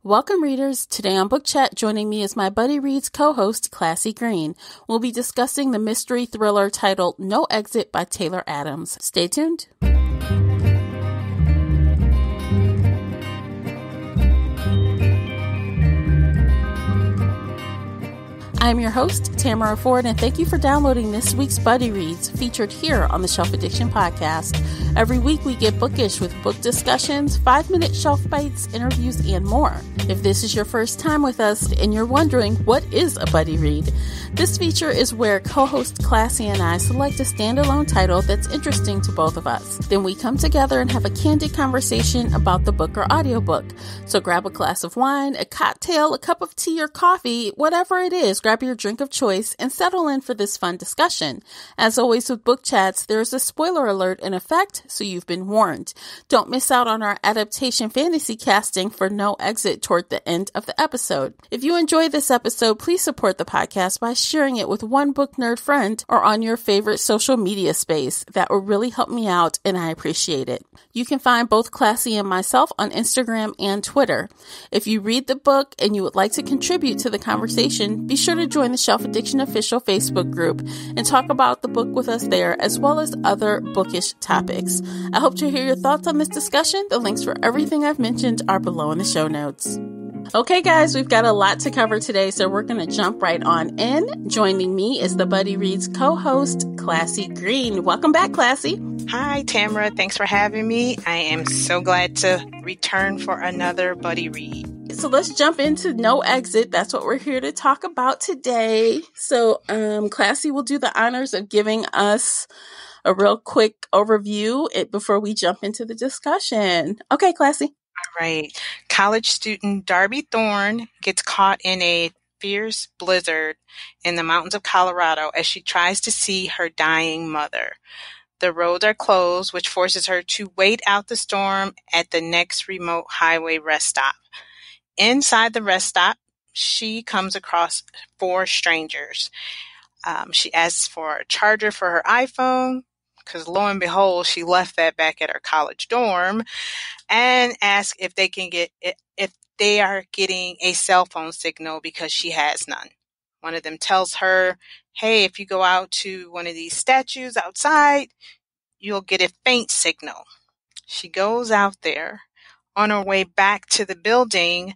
Welcome, readers. Today on Book Chat, joining me is my Buddy Reads co-host, Classy Green. We'll be discussing the mystery thriller titled No Exit by Taylor Adams. Stay tuned. I'm your host, Tamara Ford, and thank you for downloading this week's Buddy Reads, featured here on the Shelf Addiction Podcast. Every week we get bookish with book discussions, 5-minute shelf bites, interviews, and more. If this is your first time with us and you're wondering what is a Buddy Read, this feature is where co-host Classy and I select a standalone title that's interesting to both of us. Then we come together and have a candid conversation about the book or audiobook. So grab a glass of wine, a cocktail, a cup of tea or coffee, whatever it is, grab your drink of choice and settle in for this fun discussion. As always with book chats, there's a spoiler alert in effect, so you've been warned. Don't miss out on our adaptation fantasy casting for No Exit toward the end of the episode. If you enjoy this episode, please support the podcast by sharing it with one book nerd friend or on your favorite social media space. That will really help me out and I appreciate it. You can find both Classy and myself on Instagram and Twitter. If you read the book and you would like to contribute to the conversation, be sure to join the Shelf Addiction official Facebook group and talk about the book with us there, as well as other bookish topics. I hope to hear your thoughts on this discussion. The links for everything I've mentioned are below in the show notes. Okay, guys, we've got a lot to cover today, so we're going to jump right on in. Joining me is the Buddy Reads co-host, Classy Green. Welcome back, Classy. Hi, Tamara. Thanks for having me. I am so glad to return for another Buddy Read. So let's jump into No Exit. That's what we're here to talk about today. So Classy will do the honors of giving us a real quick overview before we jump into the discussion. Okay, Classy. All right. College student Darby Thorne gets caught in a fierce blizzard in the mountains of Colorado as she tries to see her dying mother. The roads are closed, which forces her to wait out the storm at the next remote highway rest stop. Inside the rest stop, she comes across 4 strangers. She asks for a charger for her iPhone, because lo and behold, she left that back at her college dorm, and asks if they are getting a cell phone signal because she has none. One of them tells her, hey, if you go out to one of these statues outside, you'll get a faint signal. She goes out there. On her way back to the building,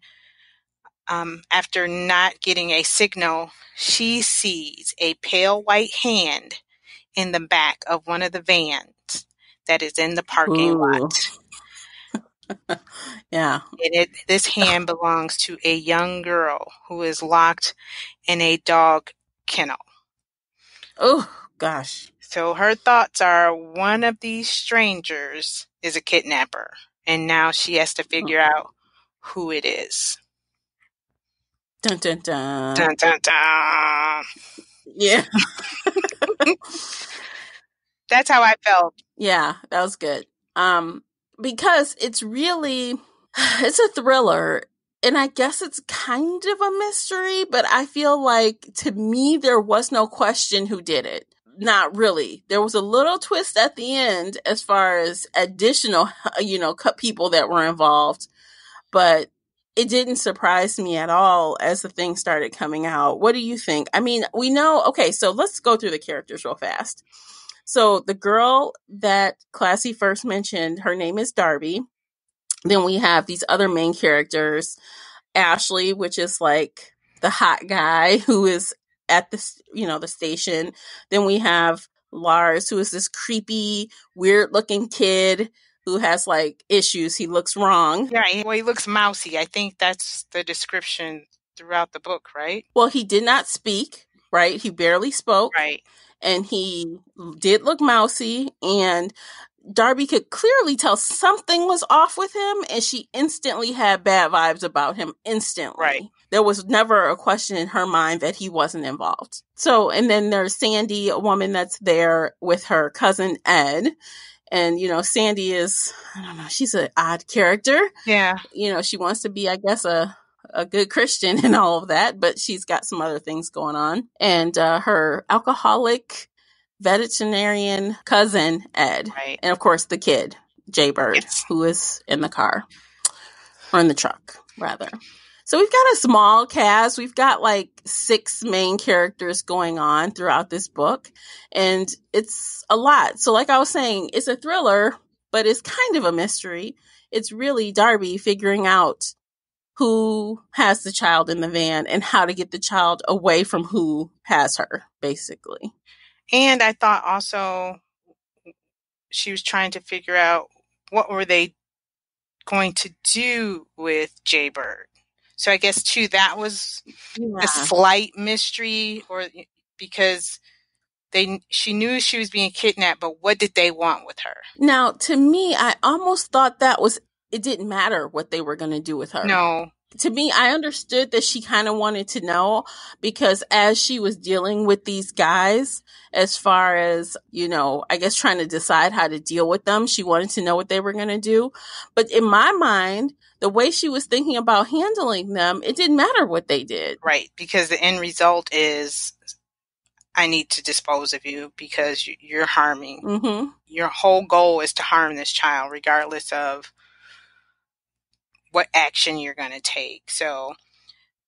after not getting a signal, she sees a pale white hand in the back of one of the vans that is in the parking lot. Yeah. And this hand belongs to a young girl who is locked in a dog kennel. Oh, gosh. So her thoughts are one of these strangers is a kidnapper, and now she has to figure out who it is. Dun, dun, dun. Dun, dun, dun. Yeah. That's how I felt. Yeah, that was good. Because it's a thriller, and I guess it's kind of a mystery, but I feel like, to me, there was no question who did it. Not really. There was a little twist at the end as far as additional, people that were involved, but it didn't surprise me at all as the thing started coming out. What do you think? I mean, we know, okay, so let's go through the characters real fast. So the girl that Classy first mentioned, her name is Darby. Then we have these other main characters, Ashley, which is like the hot guy who is at the station. Then we have Lars, who is this creepy, weird looking kid who has like issues. He looks wrong. Yeah, well, he looks mousy. I think that's the description throughout the book, right? Well, he did not speak, right? He barely spoke. Right. And he did look mousy, and Darby could clearly tell something was off with him, and she instantly had bad vibes about him instantly. Right. There was never a question in her mind that he wasn't involved. So, and then there's Sandy, a woman that's there with her cousin Ed. And, Sandy is, I don't know, she's an odd character. Yeah. She wants to be, I guess, a good Christian and all of that, but she's got some other things going on. And her alcoholic veterinarian cousin, Ed. Right. And, of course, the kid, Jay Bird, who is in the car. or in the truck, rather. So we've got a small cast. We've got like 6 main characters going on throughout this book, and it's a lot. So like I was saying, it's a thriller, but it's kind of a mystery. It's really Darby figuring out who has the child in the van and how to get the child away from who has her, basically. And I thought also she was trying to figure out what were they going to do with Jaybird. So I guess too that was a slight mystery, or because she knew she was being kidnapped, but what did they want with her? Now, to me, I almost thought it didn't matter what they were going to do with her. No. To me, I understood that she kind of wanted to know, because as she was dealing with these guys, as far as, I guess trying to decide how to deal with them, she wanted to know what they were going to do. But in my mind, the way she was thinking about handling them, it didn't matter what they did. Right, because the end result is, I need to dispose of you because you're harming. Mm-hmm. Your whole goal is to harm this child, regardless of what action you're going to take. So,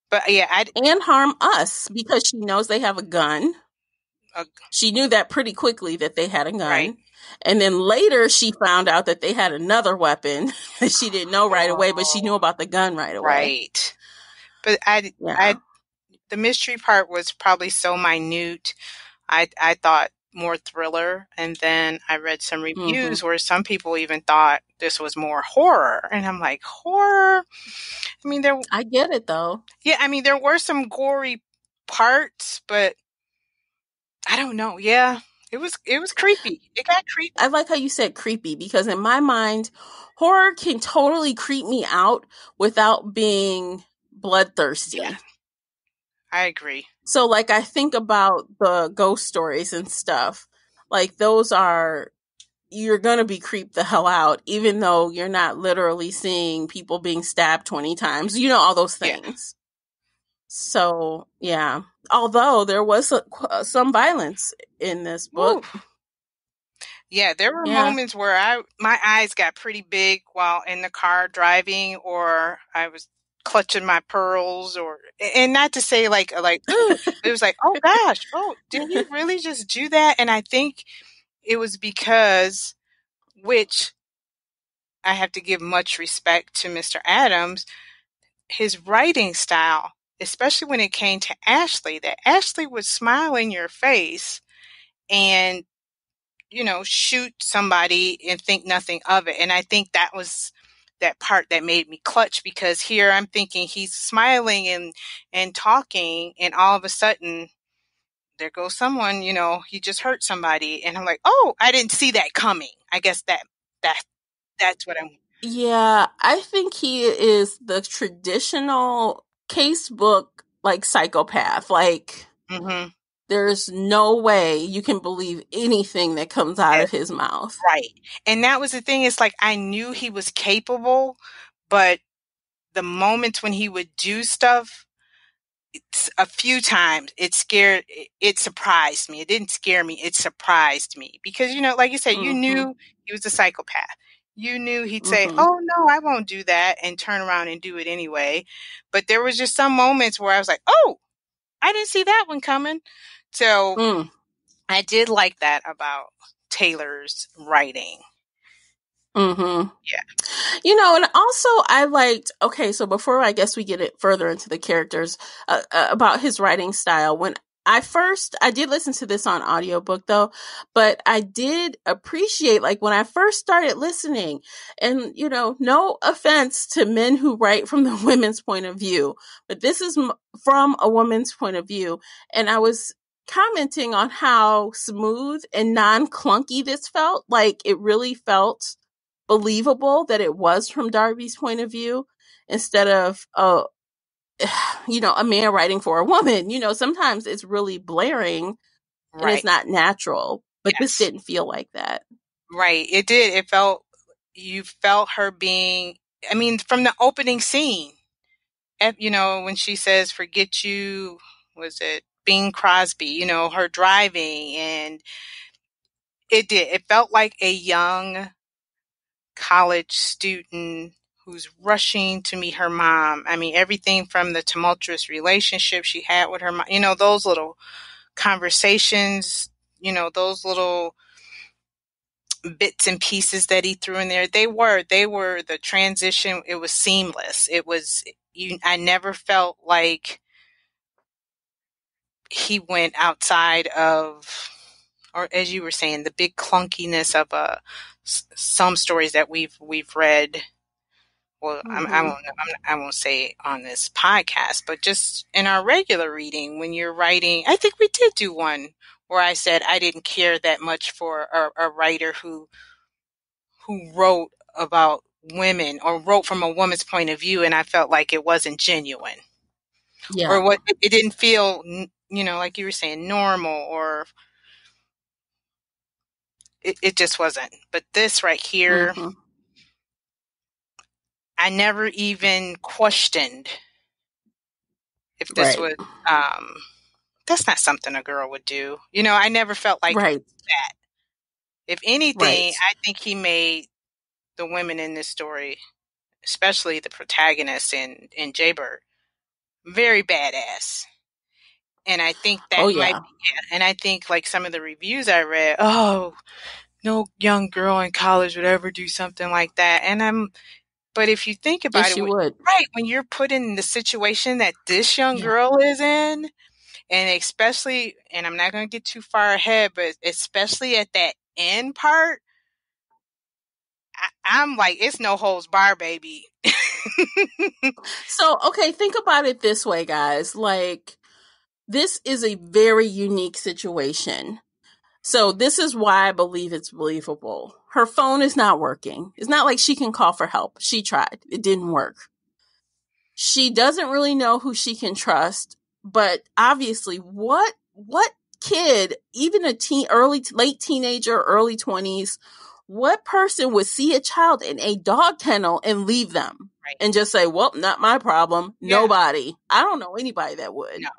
but yeah, and harm us, because she knows they have a gun. She knew that pretty quickly that they had a gun. Right. And then later she found out that they had another weapon that she didn't know right away, but she knew about the gun right away. Right. But the mystery part was probably so minute. I thought more thriller, and then I read some reviews where some people even thought this was more horror, and I'm like, horror? I mean, I get it though. Yeah, I mean, there were some gory parts, but I don't know. Yeah, it was creepy. It got creepy. I like how you said creepy, because in my mind, horror can totally creep me out without being bloodthirsty. Yeah. I agree. So like I think about the ghost stories and stuff. Like those you're going to be creeped the hell out, even though you're not literally seeing people being stabbed 20 times, all those things. Yeah. So, yeah. Although there was some violence in this book. Ooh. Yeah, there were moments where my eyes got pretty big while in the car driving, or I was clutching my pearls, and not to say like, ooh, it was like, oh gosh, oh, did he really just do that? And I think it was because, which I have to give much respect to Mr. Adams, his writing style, especially when it came to Ashley, that Ashley would smile in your face and, shoot somebody and think nothing of it. And I think that was that part that made me clutch, because here I'm thinking he's smiling and talking, and all of a sudden there goes someone, he just hurt somebody. And I'm like, oh, I didn't see that coming. I guess that's what I'm. Yeah, I think he is the traditional casebook, like, psychopath. Like, there's no way you can believe anything that comes out of his mouth. Right. And that was the thing. It's like, I knew he was capable, but the moments when he would do stuff, a few times, it surprised me. It didn't scare me. It surprised me, because, like you said, you knew he was a psychopath. You knew he'd say, oh no, I won't do that, and turn around and do it anyway. But there was just some moments where I was like, oh, I didn't see that one coming. So I did like that about Taylor's writing. Yeah. And also I liked, so before I guess we get it further into the characters, about his writing style, when I did listen to this on audiobook though, but I did appreciate, like, when I first started listening, and, no offense to men who write from the women's point of view, but this is from a woman's point of view. And I was commenting on how smooth and non-clunky this felt. Like, it really felt believable that it was from Darby's point of view, instead of a man writing for a woman. Sometimes it's really blaring, and it's not natural, but this didn't feel like that. Right. It did. You felt her being, I mean, from the opening scene, when she says, forget you, was it Bing Crosby, her driving, and it felt like a young college student who's rushing to meet her mom. I mean, everything from the tumultuous relationship she had with her mom, those little conversations, those little bits and pieces that he threw in there, they were the transition. It was seamless. I never felt like he went outside of, or as you were saying, the big clunkiness of some stories that we've read. Well, I Mm-hmm. won't I won't say on this podcast, but just in our regular reading, when you're writing, I think we did do one where I said I didn't care that much for a writer who wrote about women or wrote from a woman's point of view, and I felt like it wasn't genuine, or Yeah. what it didn't feel, like you were saying, normal, or it just wasn't. But this right here, Mm-hmm. I never even questioned if this Right. was, that's not something a girl would do. I never felt like Right. that. If anything, Right. I think he made the women in this story, especially the protagonist in Jaybird, very badass. And I think Oh that might yeah. be, yeah. And I think like some of the reviews I read, oh, no young girl in college would ever do something like that. But if you think about Yes, it, you would. right, when you're put in the situation that this young Yeah. girl is in, and especially, and I'm not going to get too far ahead, but especially at that end part, I'm like, it's no holds bar, baby. So, okay, think about it this way, guys. Like, this is a very unique situation. So, this is why I believe it's believable. Her phone is not working. It's not like she can call for help. She tried, it didn't work. She doesn't really know who she can trust, but obviously, what kid, even a late teenager, early 20s, what person would see a child in a dog kennel and leave them Right. and just say, well, not my problem? Yeah. Nobody. I don't know anybody that would. No.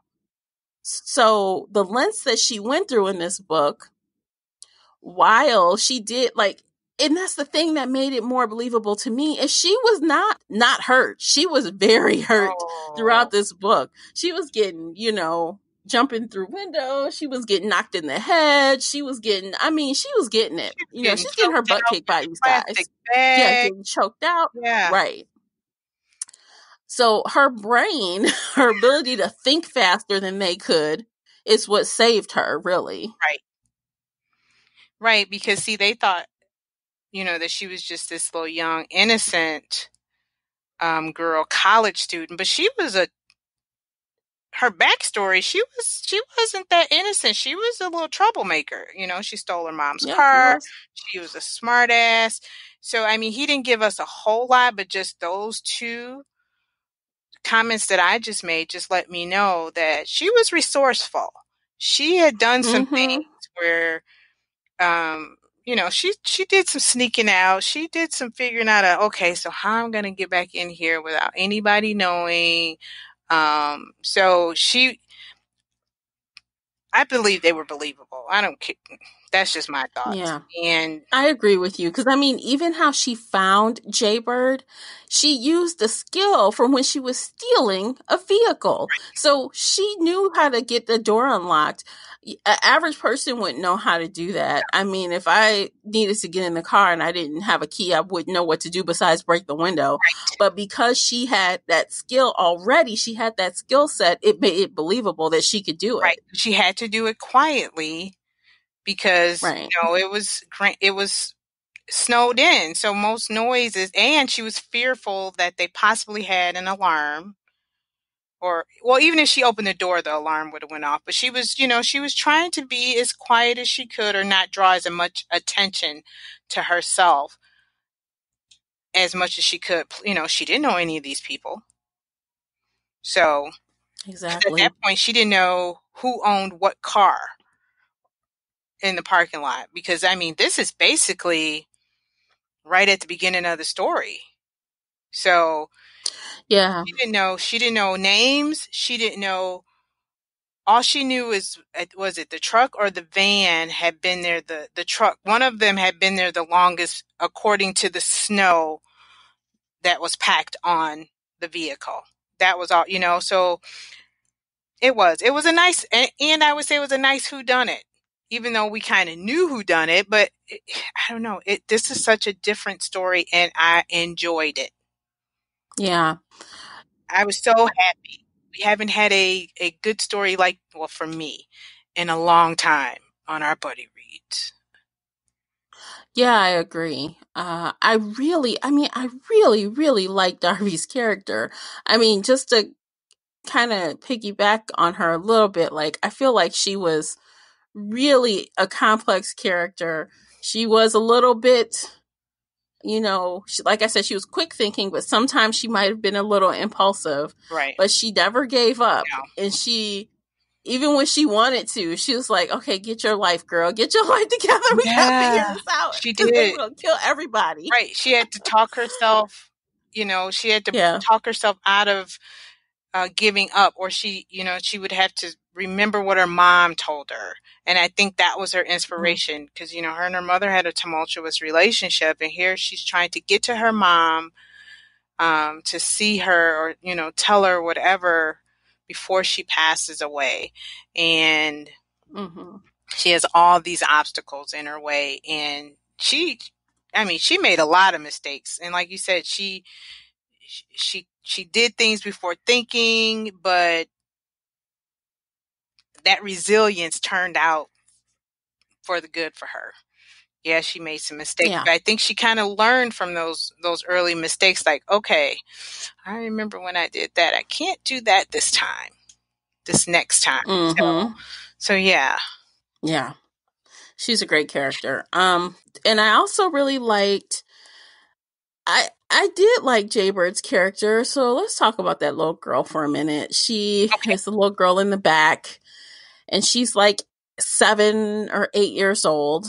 So the lengths that she went through in this book, while she did, like, and that's the thing that made it more believable to me, is she was not hurt. She was very hurt throughout Oh, this book. She was getting, jumping through windows. She was getting knocked in the head. She was getting, she was getting it. she's getting She's getting her choked butt out kicked with by the these plastic guys. Yeah, bag. getting choked out. Yeah. Right. So her brain, her ability to think faster than they could, is what saved her, really. Right. Right. Because see, they thought, that she was just this little young, innocent girl, college student, but she was her backstory, she wasn't that innocent. She was a little troublemaker. She stole her mom's Yeah, she car. was. She was a smart ass. So I mean, he didn't give us a whole lot, but just those two comments that I just made just let me know that she was resourceful. She had done some Mm-hmm. things where um she did some sneaking out. She did some figuring out okay, so how I'm gonna get back in here without anybody knowing. So I believe they were believable. I don't care. That's just my thoughts. Yeah. And I agree with you because even how she found Jaybird, she used the skill from when she was stealing a vehicle. So she knew how to get the door unlocked. An average person wouldn't know how to do that. If I needed to get in the car and I didn't have a key, I wouldn't know what to do besides break the window. right, But because she had that skill already, she had that skill set, it made it believable that she could do right, it. she had to do it quietly because Right. it was snowed in, so most noises, and she was fearful that they possibly had an alarm, or well, even if she opened the door, the alarm would have went off. But she was trying to be as quiet as she could, or not draw as much attention to herself as much as she could. She didn't know any of these people, so at that Exactly. point, she didn't know who owned what car in the parking lot, because I mean, this is basically right at the beginning of the story. So Yeah. she didn't know names. She didn't know. All she knew was it the truck or the van had been there. The truck, one of them had been there the longest, according to the snow that was packed on the vehicle. That was all, so it was a nice, and I would say it was a nice whodunit, even though we kind of knew who done it, but I don't know. This is such a different story, and I enjoyed it. Yeah. I was so happy. We haven't had a good story for me, in a long time on our buddy reads. Yeah, I agree. I really, really like Darby's character. I mean, just to kind of piggyback on her a little bit, like, I feel like she was really a complex character. She was a little bit, like I said, she was quick thinking, but sometimes she might have been a little impulsive. Right. But she never gave up. No. And even when she wanted to, she was like, okay, get your life, girl. Get your life together. We have to figure this out. She They did. were going to kill everybody. Right. She had to talk herself, she had to talk herself out of giving up, or she would have to remember what her mom told her. And I think that was her inspiration, because, her and her mother had a tumultuous relationship, and here she's trying to get to her mom, to see her, or, tell her whatever before she passes away. And she has all these obstacles in her way, and she made a lot of mistakes. And like you said, she did things before thinking, but that resilience turned out for the good for her. Yeah, she made some mistakes, but I think she kind of learned from those early mistakes. Like, okay, I remember when I did that. I can't do that this next time. So yeah. Yeah. She's a great character. And I also really liked, I did like Jaybird's character. So let's talk about that little girl for a minute. She is the little girl in the back, and she's like 7 or 8 years old.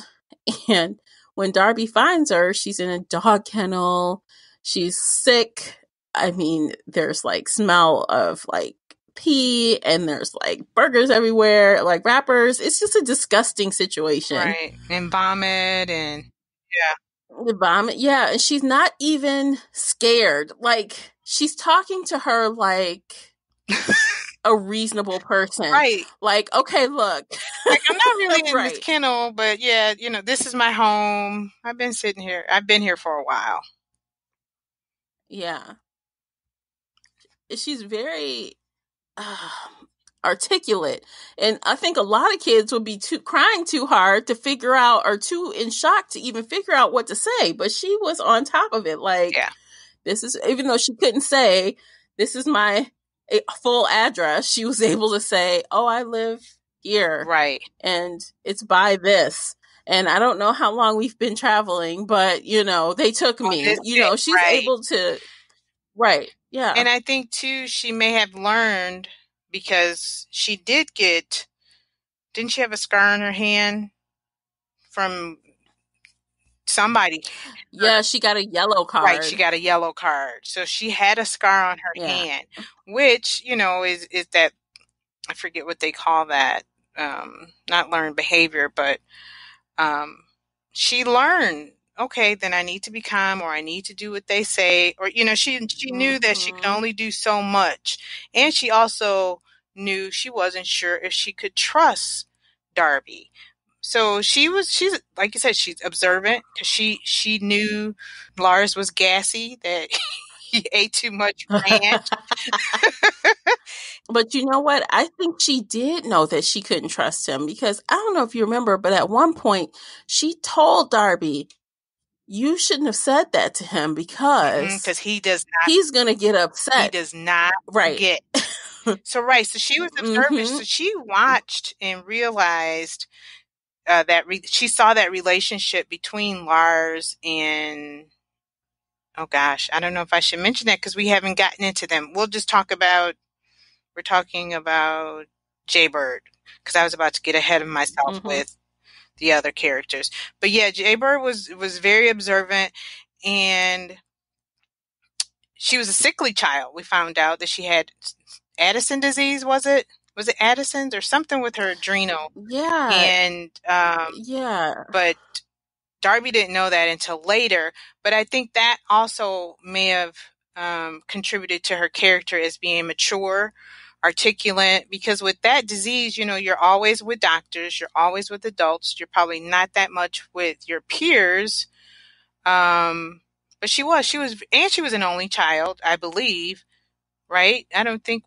And when Darby finds her, she's in a dog kennel. She's sick. I mean, there's like smell of like pee, and there's like burgers everywhere, like wrappers. It's just a disgusting situation. Right. And vomit, and the vomit. Yeah. And she's not even scared. Like, she's talking to her like a reasonable person. Right. Like, okay, look. Like, I'm not really in this kennel, but yeah, this is my home. I've been sitting here. I've been here for a while. Yeah. She's very articulate. And I think a lot of kids would be crying too hard to figure out, or too in shock to even figure out what to say. But she was on top of it. Like, this is, even though she couldn't say, this is my full address, she was able to say, oh, I live here. Right. And it's by this. And I don't know how long we've been traveling, but, they took me. She's able to. Right. Yeah. And I think, too, she may have learned, because she didn't she have a scar on her hand from somebody? Yeah, she got a yellow card. Right, she got a yellow card. So she had a scar on her hand, which, is that, I forget what they call that, not learned behavior, but she learned, okay, then I need to be calm, or I need to do what they say, or, she knew that she could only do so much. And she also knew she wasn't sure if she could trust Darby. So she's like you said, she's observant, because she knew Lars was gassy, that he ate too much ranch. But you know what? I think she did know that she couldn't trust him, because I don't know if you remember, but at one point she told Darby, you shouldn't have said that to him, because he does not. He's going to get upset. He does not forget. So she was observant. So she watched and realized that she saw that relationship between Lars and, oh gosh, I don't know if I should mention that, because we haven't gotten into them. We're talking about Jaybird, because I was about to get ahead of myself with the other characters. But yeah, Jaybird was very observant, and she was a sickly child. We found out that she had Addison disease. Was it Addison's, or something with her adrenal? Yeah. And but Darby didn't know that until later, but I think that also may have contributed to her character as being mature, articulate, because with that disease, you're always with doctors, you're always with adults, you're probably not that much with your peers. But she was an only child, I believe, right? I don't think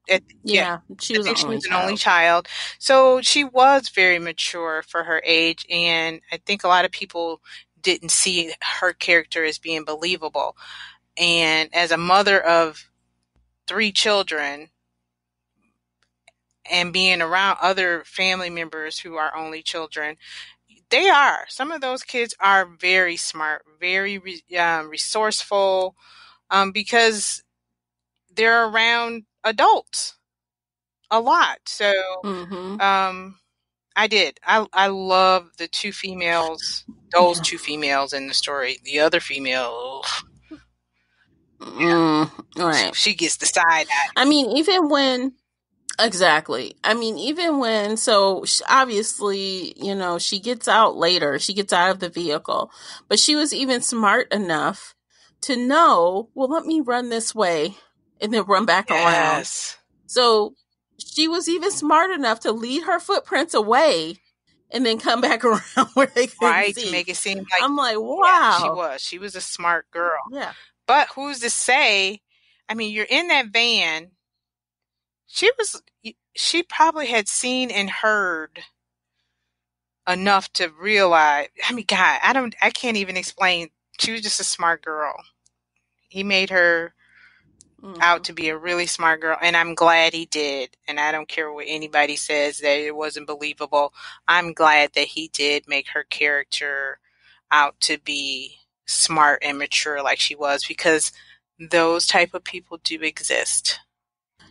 yeah, Yeah, she I was an think she only was an only child. child. So she was very mature for her age, and I think a lot of people didn't see her character as being believable. And as a mother of 3 children and being around other family members who are only children, some of those kids are very smart, very resourceful, because they're around adults a lot. So, Mm-hmm. um, I did. I love the two females, those Yeah. two females in the story. The other female, All right. she gets the side eye. I mean, even when exactly. I mean, even when, so obviously, she gets out later, she gets out of the vehicle, but she was even smart enough to know, well, let me run this way and then run back around. Yes. So she was even smart enough to lead her footprints away and then come back around where they couldn't Right, to see. make it seem like, I'm like, yeah, she wow. was. She was a smart girl. Yeah. But who's to say? I mean, you're in that van. She probably had seen and heard enough to realize. I mean, God, I can't even explain. She was just a smart girl. He made her out to be a really smart girl, and I'm glad he did. And I don't care what anybody says that it wasn't believable. I'm glad that he did make her character out to be smart and mature like she was, because those type of people do exist.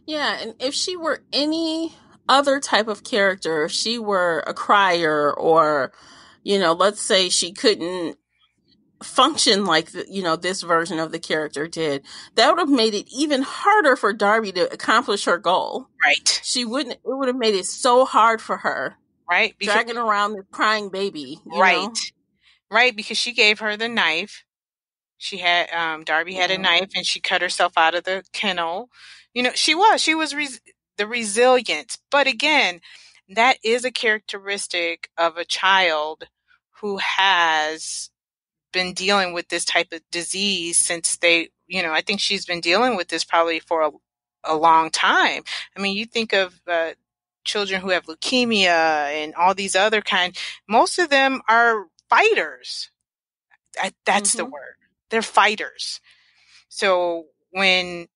Yeah, and if she were any other type of character, if she were a crier or, let's say she couldn't function like, this version of the character did, that would have made it even harder for Darby to accomplish her goal. Right. It would have made it so hard for her. Right. Dragging around this crying baby, Right. Right. Because she gave her the knife. She had, Darby had a knife and she cut herself out of the kennel. She was the resilience. But again, that is a characteristic of a child who has been dealing with this type of disease since I think she's been dealing with this probably for a long time. I mean, you think of, children who have leukemia and all these other most of them are fighters. That's the word. They're fighters. So when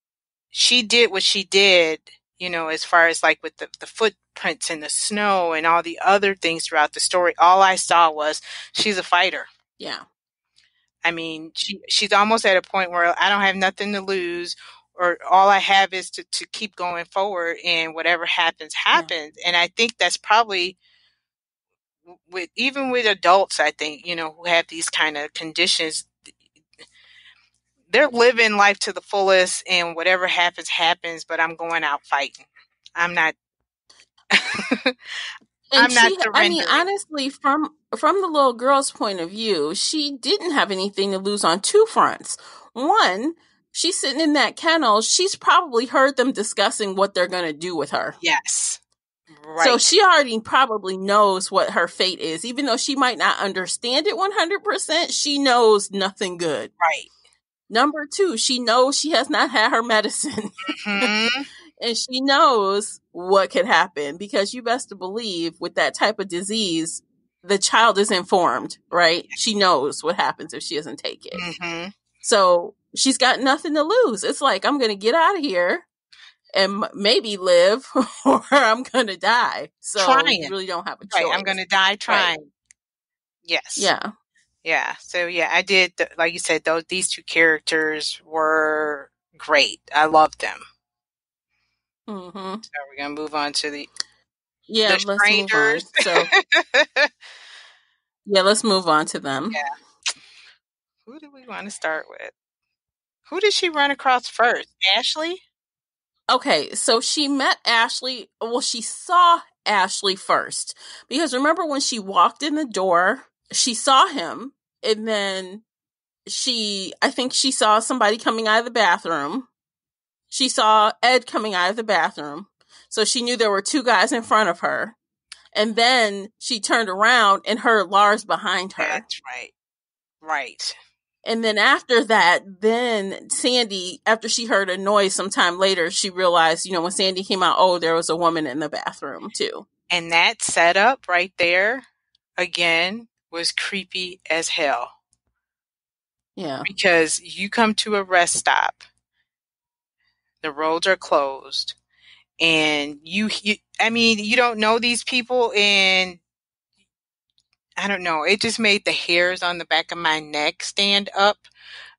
she did what she did, as far as like with the footprints in the snow and all the other things throughout the story, all I saw was she's a fighter. Yeah. I mean, she's almost at a point where I don't have nothing to lose, or all I have is to keep going forward, and whatever happens, happens. Yeah. And I think that's probably even with adults, I think, who have these kind of conditions, they're living life to the fullest, and whatever happens, happens, but I'm going out fighting. I'm not, I'm not surrendering. I mean, honestly, from the little girl's point of view, she didn't have anything to lose on two fronts. One, she's sitting in that kennel. She's probably heard them discussing what they're going to do with her. Yes. Right. So she already probably knows what her fate is. Even though she might not understand it 100%, she knows nothing good. Right. Number two, she knows she has not had her medicine. Mm-hmm. And she knows what could happen, because you best to believe with that type of disease, the child is informed, right? She knows what happens if she doesn't take it. Mm-hmm. So she's got nothing to lose. It's like, I'm going to get out of here and maybe live, or I'm going to die. So you really don't have a choice. Right. I'm going to die trying. Right. Yes. Yeah. Yeah. So yeah, I did, like you said, these two characters were great. I loved them. Mm-hmm. So we're going to move on to the strangers. Move on. So yeah, let's move on to them. Yeah. Who do we want to start with? Who did she run across first? Ashley? Okay, so she met Ashley. Well, she saw Ashley first, because remember when she walked in the door she saw him, and then I think she saw somebody coming out of the bathroom. She saw Ed coming out of the bathroom. So she knew there were two guys in front of her. And then she turned around and heard Lars behind her. That's right. Right. And then after that, then Sandy, after she heard a noise sometime later, she realized, when Sandy came out, oh, there was a woman in the bathroom too. And that setup right there, again, was creepy as hell. Yeah. Because you come to a rest stop, the roads are closed, and you don't know these people, and I don't know, it just made the hairs on the back of my neck stand up.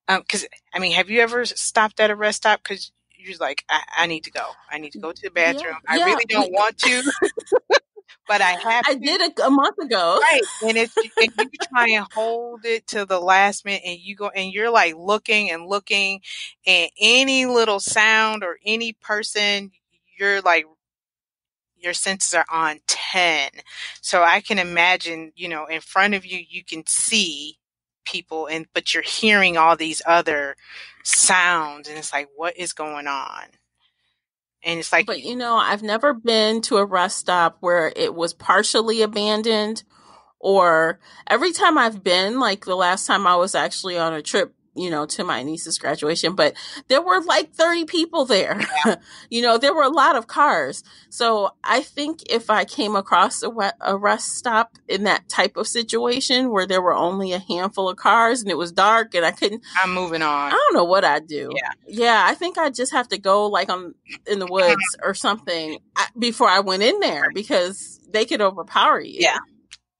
Because, have you ever stopped at a rest stop? Because you're like, I need to go. I need to go to the bathroom. Yeah. I really don't want to, but I have to. I did a month ago. Right. And you try and hold it to the last minute, and you go, and you're like looking and looking, and any little sound or any person, you're like, your senses are on 10. So I can imagine, in front of you, you can see people, but you're hearing all these other sounds, and it's like, what is going on? And it's like, but I've never been to a rest stop where it was partially abandoned, or every time I've been, like the last time I was actually on a trip, to my niece's graduation, but there were like 30 people there. yeah. There were a lot of cars. So I think if I came across a rest stop in that type of situation where there were only a handful of cars and it was dark and I'm moving on. I don't know what I'd do. Yeah. I think I'd just have to go like in the woods or something before I went in there, because they could overpower you. Yeah.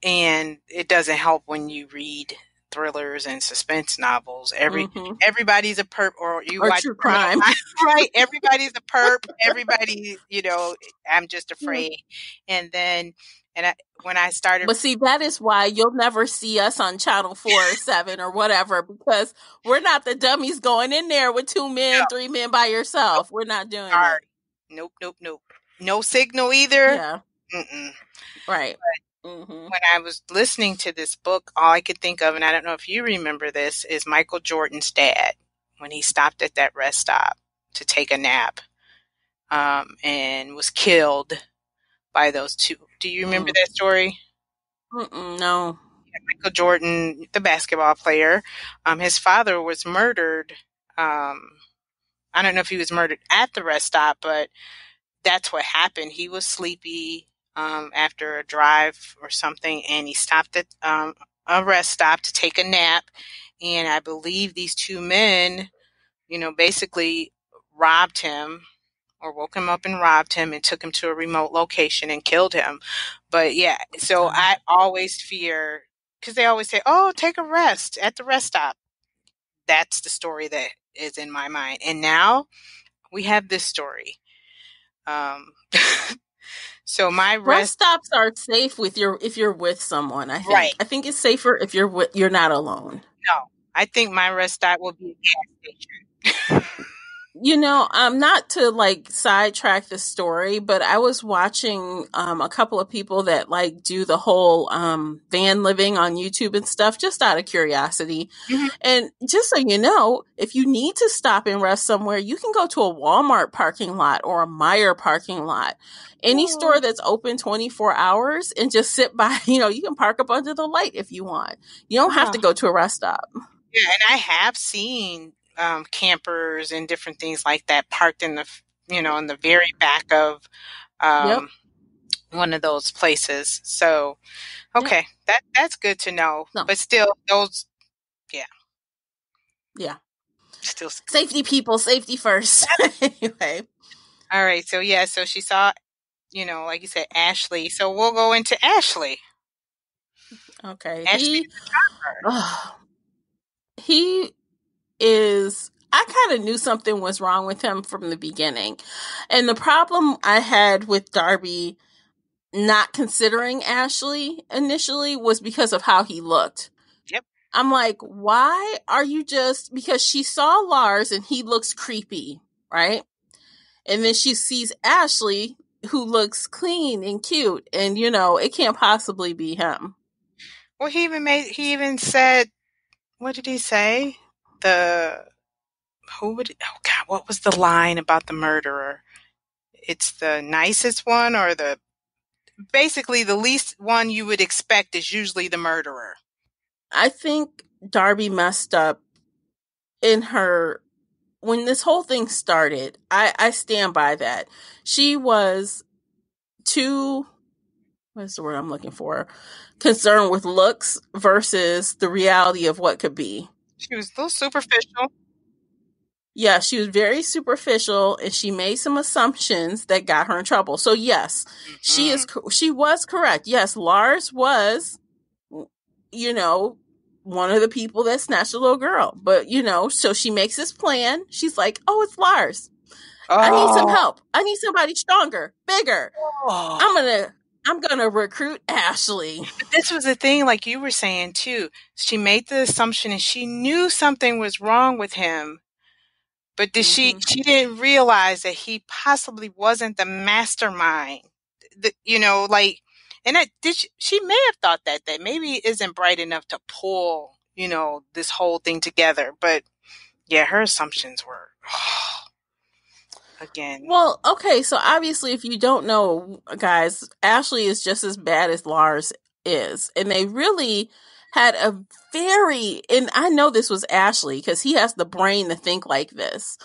And it doesn't help when you read thrillers and suspense novels. Everybody's a perp, or watch true crime. Right. Everybody's a perp. Everybody, I'm just afraid. And then, when I started. But see, that is why you'll never see us on Channel 4 or 7 or whatever, because we're not the dummies going in there with 2 men, 3 men by yourself. We're not doing it. Nope. No signal either. Yeah. Mm-mm. Right. When I was listening to this book, all I could think of, and I don't know if you remember this, is Michael Jordan's dad, when he stopped at that rest stop to take a nap, and was killed by those two. Do you remember that story? No. Michael Jordan, the basketball player, his father was murdered. I don't know if he was murdered at the rest stop, but that's what happened. He was sleepy after a drive or something, and he stopped at a rest stop to take a nap. And I believe these two men, basically robbed him, or woke him up and robbed him, and took him to a remote location and killed him. But yeah, so I always fear, because they always say, oh, take a rest at the rest stop. That's the story that is in my mind. And now we have this story. So my rest stops are safe if you're with someone. I think. Right. I think it's safer if you're not alone. No, I think my rest stop will be a gas station. Not to like sidetrack the story, but I was watching a couple of people that like do the whole van living on YouTube and stuff, just out of curiosity. And just so you know, if you need to stop and rest somewhere, you can go to a Walmart parking lot or a Meijer parking lot. Any store that's open 24 hours, and just sit by, you can park up under the light if you want. You don't have to go to a rest stop. Yeah, and I have seen campers and different things like that parked in the, in the very back of one of those places. So, okay, that's good to know. No. But still, those, yeah, still safety, people, safety first. Anyway, all right. So so she saw, like you said, Ashley. So we'll go into Ashley. Okay, Ashley he is. I kind of knew something was wrong with him from the beginning. And the problem I had with Darby not considering Ashley initially was because of how he looked. Yep. I'm like, why are you because she saw Lars and he looks creepy, right? And then she sees Ashley, who looks clean and cute, and it can't possibly be him. Well, he even said, what did he say? The, oh God, what was the line about the murderer? It's the nicest one, or basically the least one you would expect is usually the murderer. I think Darby messed up in her, when this whole thing started. I stand by that. She was too, what's the word I'm looking for? Concerned with looks versus the reality of what could be. She was a little superficial. Yeah, she was very superficial and she made some assumptions that got her in trouble. So yes, Mm-hmm. she was correct. Yes, Lars was, you know, one of the people that snatched the little girl. But, so she makes this plan. She's like, "Oh, it's Lars. I need some Oh, help. I need somebody stronger, bigger. oh. I'm going to recruit Ashley." But this was the thing, like you were saying too. She made the assumption and she knew something was wrong with him. But Mm-hmm. she didn't realize that he possibly wasn't the mastermind. Like, and she may have thought that maybe it isn't bright enough to pull, this whole thing together. But yeah, her assumptions were, again, Well, okay, so obviously, if you don't know, guys, Ashley is just as bad as Lars is. And they really had and I know this was Ashley because he has the brain to think like this.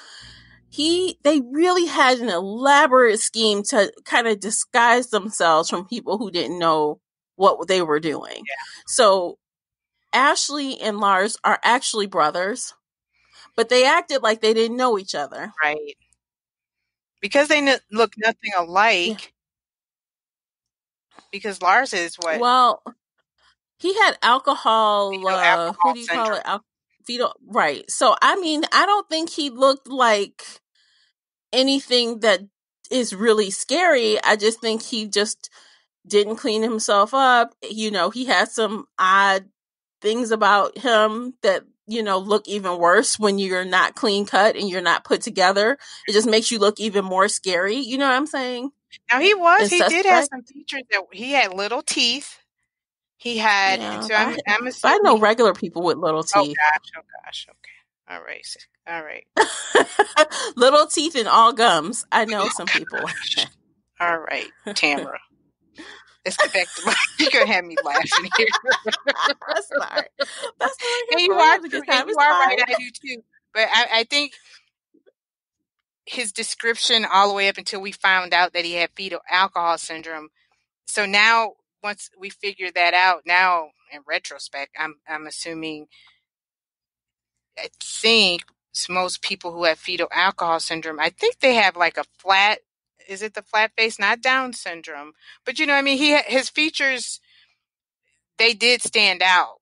They really had an elaborate scheme to kind of disguise themselves from people who didn't know what they were doing. So Ashley and Lars are actually brothers, but they acted like they didn't know each other. right. Because they look nothing Yeah. alike, because Lars is what? Well, he had alcohol, Fetal what alcohol do you call it? syndrome. Fetal, right. So, I mean, I don't think he looked like anything that is really scary. I just think he just didn't clean himself up. He had some odd things about him that, look even worse when you're not clean cut and you're not put together. It just makes you look even more scary. You know what I'm saying? Now And he did have suspect. some features that he had little teeth. He had, and Yeah. so I'm But I know assuming. regular people with little Oh teeth. gosh, oh gosh, okay, all right, all right, Little teeth and all gums. I know oh some people like gosh, that. all right, Tamara. Let's get back to you're gonna have me laughing here. That's fine. That's what I'm And here you for. We are have a true, good and time. you It's are right. fine. I do too. But I think his description all the way up until we found out that he had fetal alcohol syndrome. So now, once we figure that out, now in retrospect, I'm assuming, I think most people who have fetal alcohol syndrome, I think they have like a flat. Is it the flat face, not Down syndrome? But what I mean, his features, they did stand out,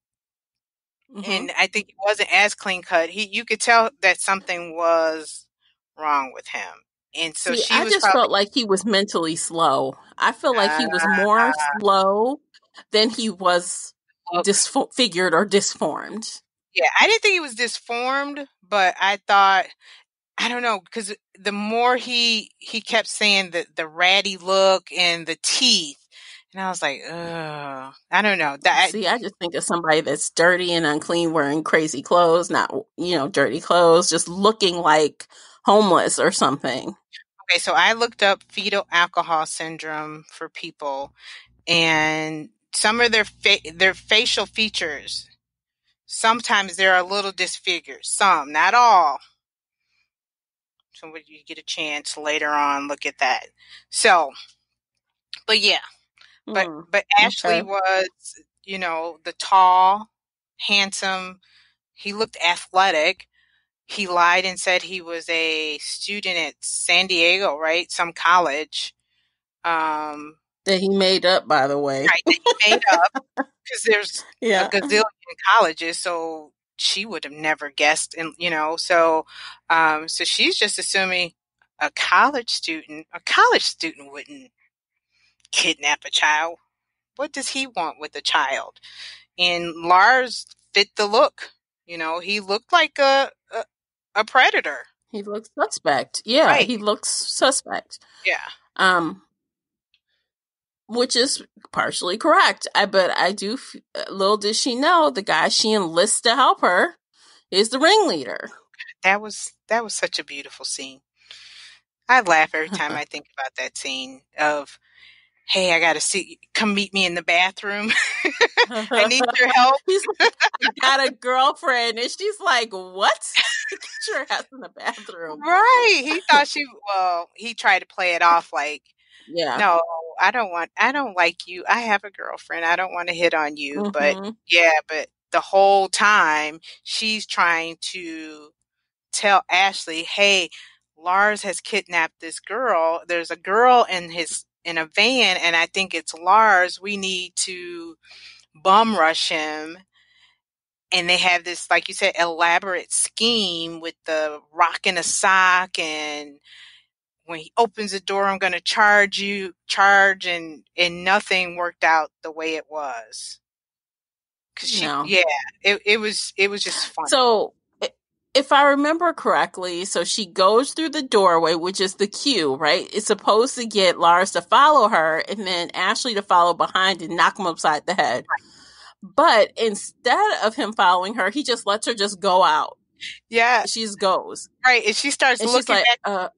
Mm-hmm. and I think he wasn't as clean cut. You could tell that something was wrong with him, and so See, she I was just probably. felt like he was mentally slow. I feel like he was Uh, more slow than he was Look, disfigured or disformed. yeah, I didn't think he was disformed, but I thought, I don't know, because the more he kept saying the ratty look and the teeth, and I was like, ugh, I don't know. See, I just think of somebody that's dirty and unclean, wearing crazy clothes, not, dirty clothes, just looking like homeless or something. Okay, so I looked up fetal alcohol syndrome for people, and some of their facial features, sometimes they're a little disfigured. Some, not all. So when you get a chance later on, look at that. So, but yeah, but Hmm. Ashley Okay. was, the tall, handsome. He looked athletic. He lied and said he was a student at San Diego, right? Some college. Um, That he made up, by the way. right, that he made up, because there's a Yeah. gazillion colleges, so she would have never guessed, and so she's just assuming a college student wouldn't kidnap a child. What does he want with a child? And Lars fit the look. He looked like a predator. He looks suspect. Yeah, Right. he looks suspect. Yeah. Um, which is partially correct. But I do, little did she know, the guy she enlists to help her is the ringleader. That was such a beautiful scene. I laugh every time I think about that scene of, hey, I got to come meet me in the bathroom. I need your help. He's like, I got a girlfriend. And she's like, what? Get your ass in the bathroom. Right. He tried to play it off like, yeah. No, I don't like you. I have a girlfriend. I don't want to hit on you. But but the whole time she's trying to tell Ashley, hey, Lars has kidnapped this girl. There's a girl in a van, and I think it's Lars. We need to bum rush him. And they have this, like you said, elaborate scheme with the rock in a sock, and when he opens the door, I'm going to charge, and nothing worked out the way it was. It was just fun. So if I remember correctly, so she goes through the doorway, which is the cue, right? It's supposed to get Lars to follow her and then Ashley to follow behind and knock him upside the head. Right. But instead of him following her, he just lets her just go out. Yeah. She just goes. Right. And she starts looking back.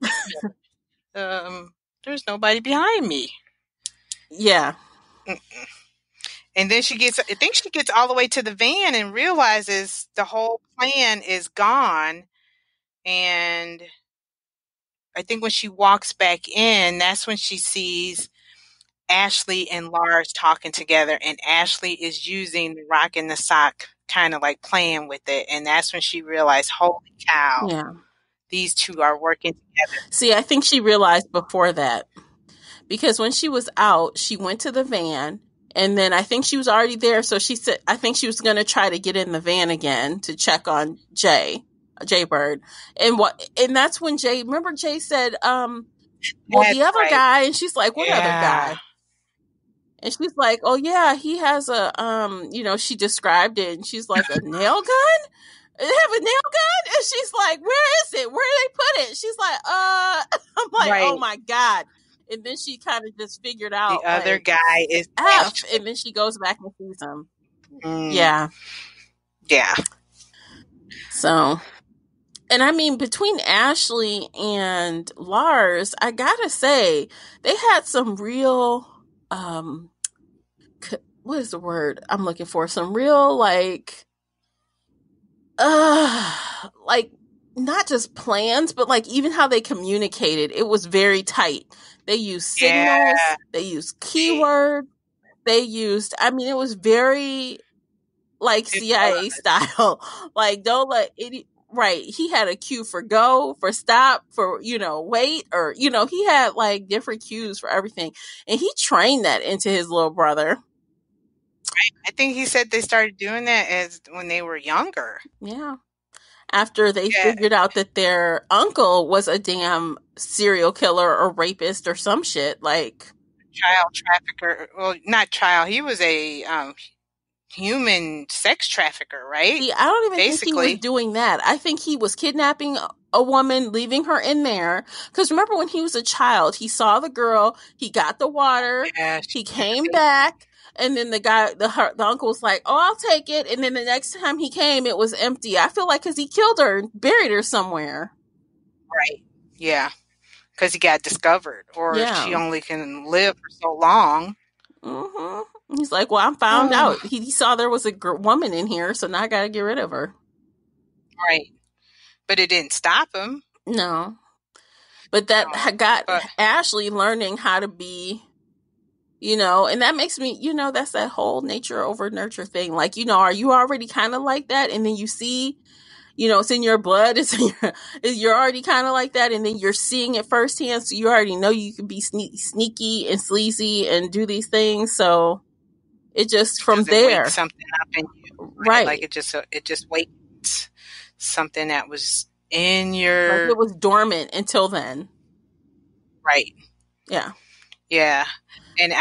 There's nobody behind me. Yeah. Mm-mm. And then I think she gets all the way to the van and realizes the whole plan is gone. And I think when she walks back in, that's when she sees Ashley and Lars talking together, and Ashley is using the rock in the sock, kind of like playing with it. And that's when she realized, holy cow, these two are working together. See, I think she realized before that, because when she was out, she went to the van, and then I think she was already there. So she said, I think she was going to try to get in the van again to check on Jay Bird. And that's when remember Jay said, the other guy, and she's like, what other guy? And she's like, oh yeah, he has a, she described it, and she's like, a nail gun? They have a nail gun? And she's like, where is it? Where did they put it? She's like, I'm like, oh my God. And then she kind of just figured out the other guy is F, and then she goes back and sees him. Yeah. So, and I mean, between Ashley and Lars, I gotta say, they had some real, what is the word I'm looking for? Some real, like not just plans, but like even how they communicated, it was very tight. They used signals, they used keywords, it was very like CIA style. Like, don't let it, right. He had a cue for go, for stop, for, wait, or, he had like different cues for everything. And he trained that into his little brother. I think he said they started doing that when they were younger. Yeah. After they figured out that their uncle was a damn serial killer or rapist or some shit, like child trafficker. Well, not child. He was a human sex trafficker, right? See, I don't even think he was doing that. I think he was kidnapping a woman, leaving her in there. Because remember when he was a child, he saw the girl, he got the water, he came back. And then the guy, the uncle was like, oh, I'll take it. And then the next time he came, it was empty. I feel like because he killed her and buried her somewhere. Right. Yeah. Because he got discovered. Or she only can live for so long. Mm-hmm. He's like, well, I'm found out. He saw there was a woman in here, so now I got to get rid of her. Right. But it didn't stop him. No. But that got Ashley learning how to be... and that makes me, that's that whole nature over nurture thing. Like, are you already kind of like that? And then you see, it's in your blood. You're already kind of like that. And then you're seeing it firsthand. So you already know you can be sneaky and sleazy and do these things. So it just from there. Wakes something up in you. Right. Like it just wakes something that was in your. Like it was dormant until then. Right. Yeah. Yeah. And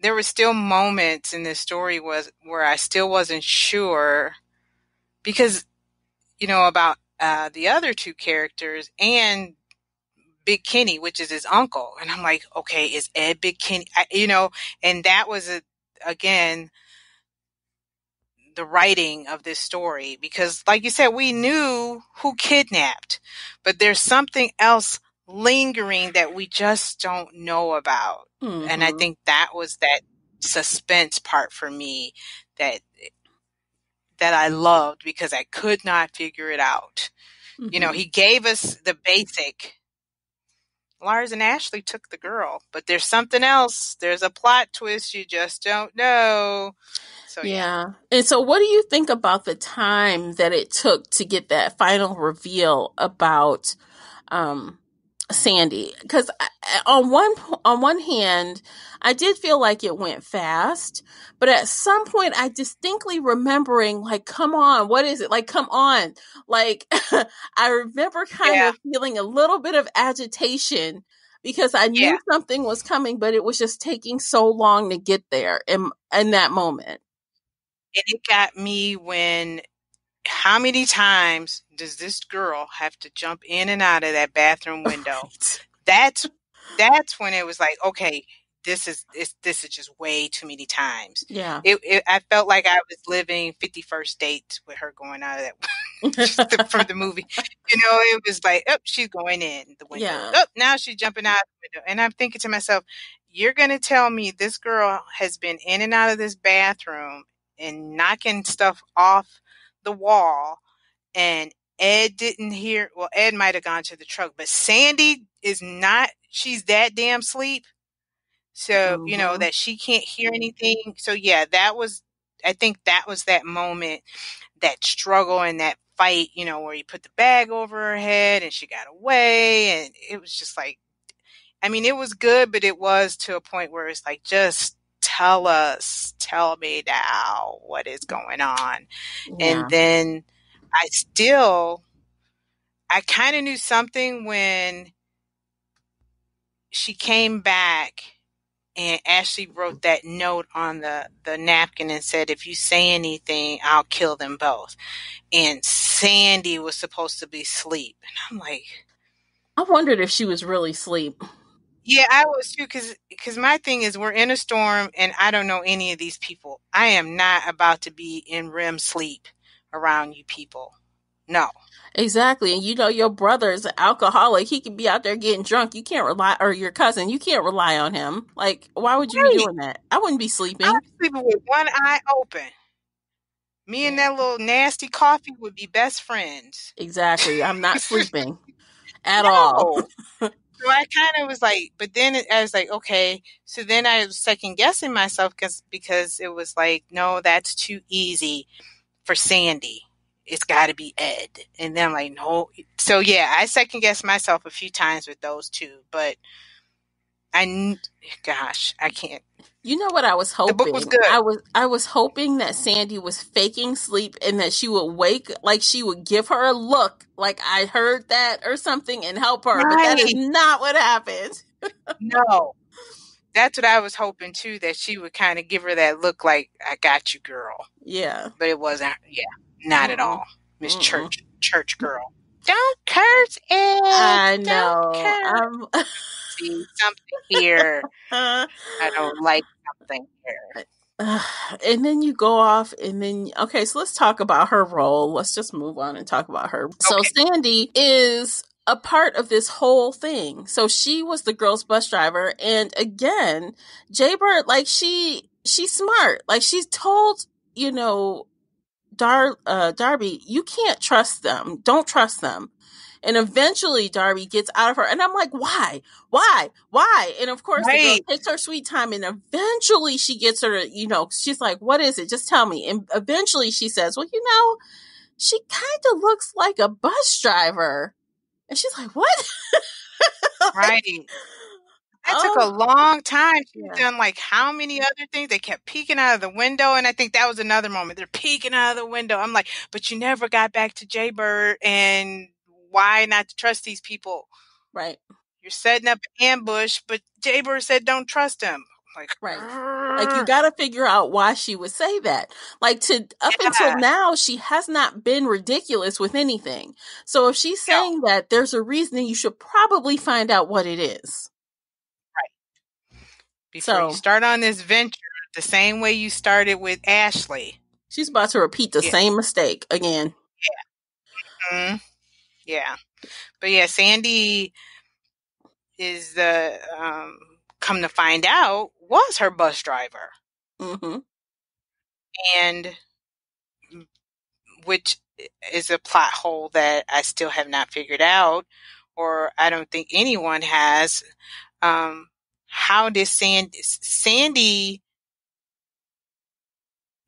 there were still moments in this story where I still wasn't sure because, about the other two characters and Big Kenny, which is his uncle. And I'm like, okay, is Ed Big Kenny? And that was again, the writing of this story, because like you said, we knew who kidnapped, but there's something else lingering that we just don't know about. And I Mm-hmm. think that was that suspense part for me that I loved, because I could not figure it out. Mm-hmm. He gave us the basic. Lars and Ashley took the girl, but there's something else. There's a plot twist you just don't know. So yeah. Yeah. And so what do you think about the time that it took to get that final reveal about um Sandy? Because on one hand, I did feel like it went fast, but at some point, I distinctly remembering, like, come on, what is it? Like, come on, like, I remember kind Yeah. of feeling a little bit of agitation because I Yeah. knew something was coming, but it was just taking so long to get there in that moment. And it got me when, how many times does this girl have to jump in and out of that bathroom window? Right. That's when it was like, okay, this is just way too many times. Yeah. I felt like I was living 51st dates with her going out of that from the movie. It was like, oh, she's going in the window. Yeah. Oh, now she's jumping out the window. And I'm thinking to myself, you're going to tell me this girl has been in and out of this bathroom and knocking stuff off the wall, and Ed didn't hear, well, Ed might have gone to the truck, but Sandy is not, she's that damn sleep. So, Mm-hmm. that she can't hear anything. So yeah, I think that was that moment, that struggle and that fight, where he put the bag over her head and she got away. And it was just like, I mean, it was good, but it was to a point where it's like, just tell me now what is going on. And Yeah. then I kind of knew something when she came back and Ashley wrote that note on the napkin and said, if you say anything, I'll kill them both. And Sandy was supposed to be asleep. And I'm like, I wondered if she was really asleep. yeah, I was too, because my thing is, we're in a storm and I don't know any of these people. I am not about to be in REM sleep around you people. No. Exactly. And your brother is an alcoholic. He could be out there getting drunk. You can't rely, or your cousin, you can't rely on him. Like, why would you be Right. doing that? I wouldn't be I'm sleeping. sleeping with one eye open. Me and Yeah, that little nasty coffee would be best friends. exactly. I'm not sleeping at all. No. So I kind of was like, but then I was like, okay. So then I was second guessing myself, because it was like, no, that's too easy for Sandy. It's got to be Ed. And then I'm like, no. So yeah, I second guessed myself a few times with those two, but gosh, I can't. You know what I was The book was hoping? good. I was hoping that Sandy was faking sleep and that she would wake, like she would give her a look, like I heard that or something, and help her. But that is Right. not what happened. No. That's what I was hoping too, that she would kind of give her that look like, I got you, girl. Yeah. But it wasn't, yeah, not at Mm-mm. all. Miss Mm-mm. Church girl. Don't curse, Ed. I Don't know. curse. See, something here. I don't like something here. And then you go off, and then okay, so let's talk about her role. Let's just move on and talk about her. So Okay. Sandy is a part of this whole thing. So she was the girl's bus driver, and again, Jaybird, like she's smart. Like she's told, Darby, you can't trust them. Don't trust them. And eventually Darby gets out of her. And I'm like, why? Why? And of course the girl Right. takes her sweet time, and eventually she gets her, she's like, what is it? Just tell me. And eventually she says, well, she kind of looks like a bus driver. And she's like, what? Like, Right. That took a oh, long time. She's yeah, done like how many other things? They kept peeking out of the window. And I think that was another moment. They're peeking out of the window. I'm like, but you never got back to Jaybird, and why not to trust these people? right. You're setting up an ambush, but Jaybird said don't trust him. Like, Right. Like, you got to figure out why she would say that. Like, up until now, she has not been ridiculous with anything. So if she's saying that, there's a reason, and you should probably find out what it is. Right. Before you start on this venture, the same way you started with Ashley. She's about to repeat the same mistake again. Yeah. Mm-hmm. Yeah. But yeah, Sandy is come to find out, was her bus driver. Mm-hmm. And which is a plot hole that I still have not figured out, or I don't think anyone has. How did Sandy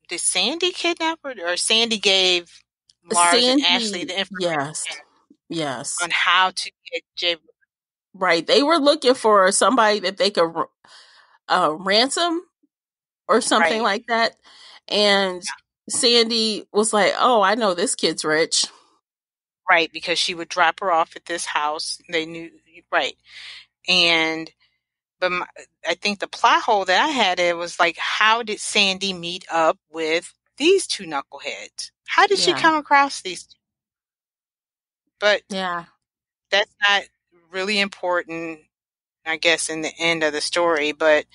kidnap her, or Sandy gave Lars and Ashley the information on how to get Jay? Right. They were looking for somebody that they could ransom or something like that. And Sandy was like, oh, I know this kid's rich. Right, because she would drop her off at this house. They knew, right. But I think the plot hole that I had, it was like, how did Sandy meet up with these two knuckleheads? How did she come across these two? But that's not really important, I guess, in the end of the story. But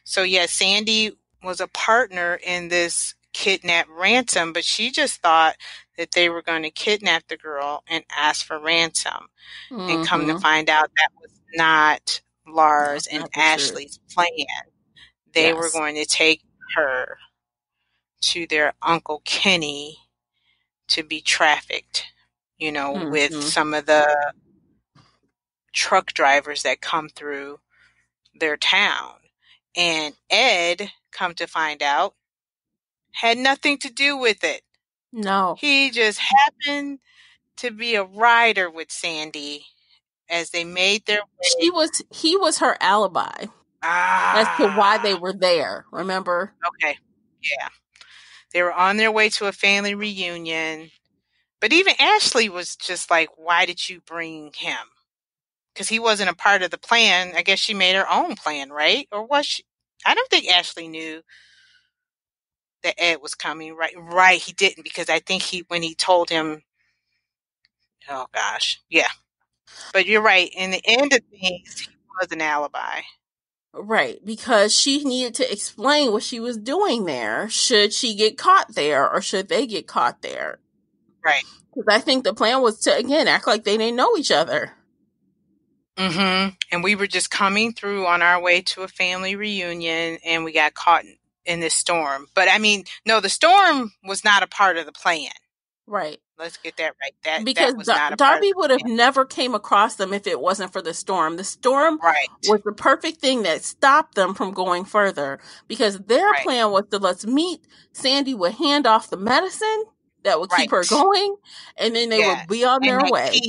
so Sandy was a partner in this kidnap ransom, but she just thought that they were going to kidnap the girl and ask for ransom. Mm-hmm. And come to find out that was not Lars and Ashley's plan. They were going to take her to their Uncle Kenny to be trafficked, with some of the truck drivers that come through their town. And Ed, come to find out, had nothing to do with it. No. He just happened to be a rider with Sandy as they made their way. He was her alibi as to why they were there, remember? Okay. Yeah. They were on their way to a family reunion. But even Ashley was just like, why did you bring him? Because he wasn't a part of the plan. I guess she made her own plan, right? Or was she? I don't think Ashley knew that Ed was coming, right? Right, he didn't, because I think when he told him, oh gosh, yeah. But you're right. In the end of things, he was an alibi. Right, because she needed to explain what she was doing there. Should she get caught there, or should they get caught there? Right. Because I think the plan was to, again, act like they didn't know each other. Mm-hmm. And we were just coming through on our way to a family reunion, and we got caught in this storm. But I mean, no, the storm was not a part of the plan. Right. Let's get that right. Because that was not a Darby would have never came across them if it wasn't for the storm. The storm was the perfect thing that stopped them from going further, because their plan was to, let's meet. Sandy would hand off the medicine that would keep her going, and then they would be on their way.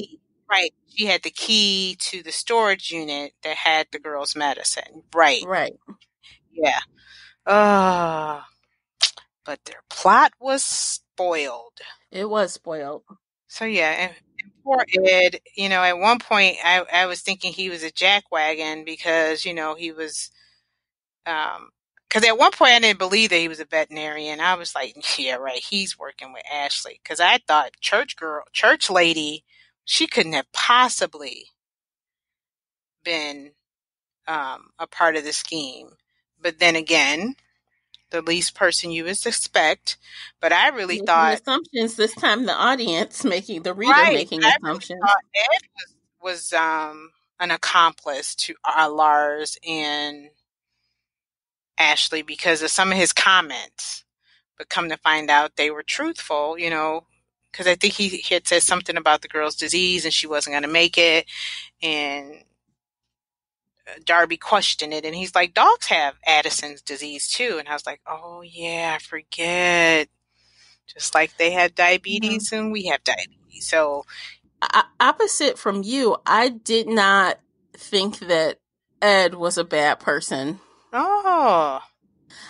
Right. She had the key to the storage unit that had the girl's medicine. Right. Right. Yeah. But their plot was spoiled. It was spoiled. So and poor Ed, at one point I was thinking he was a jackwagon because, he was, because at one point I didn't believe that he was a veterinarian. I was like, yeah, right, he's working with Ashley. Because I thought church lady, she couldn't have possibly been a part of the scheme. But then again, the least person you would suspect. But I really thought assumptions this time. The audience making the reader making assumptions. Really Ed was an accomplice to Lars and Ashley because of some of his comments. But come to find out, they were truthful. Because I think he had said something about the girl's disease and she wasn't going to make it, and Darby questioned it, and he's like, dogs have Addison's disease too. And I was like, oh yeah, I forget. Just like they have diabetes and we have diabetes. So opposite from you, I did not think that Ed was a bad person. Oh.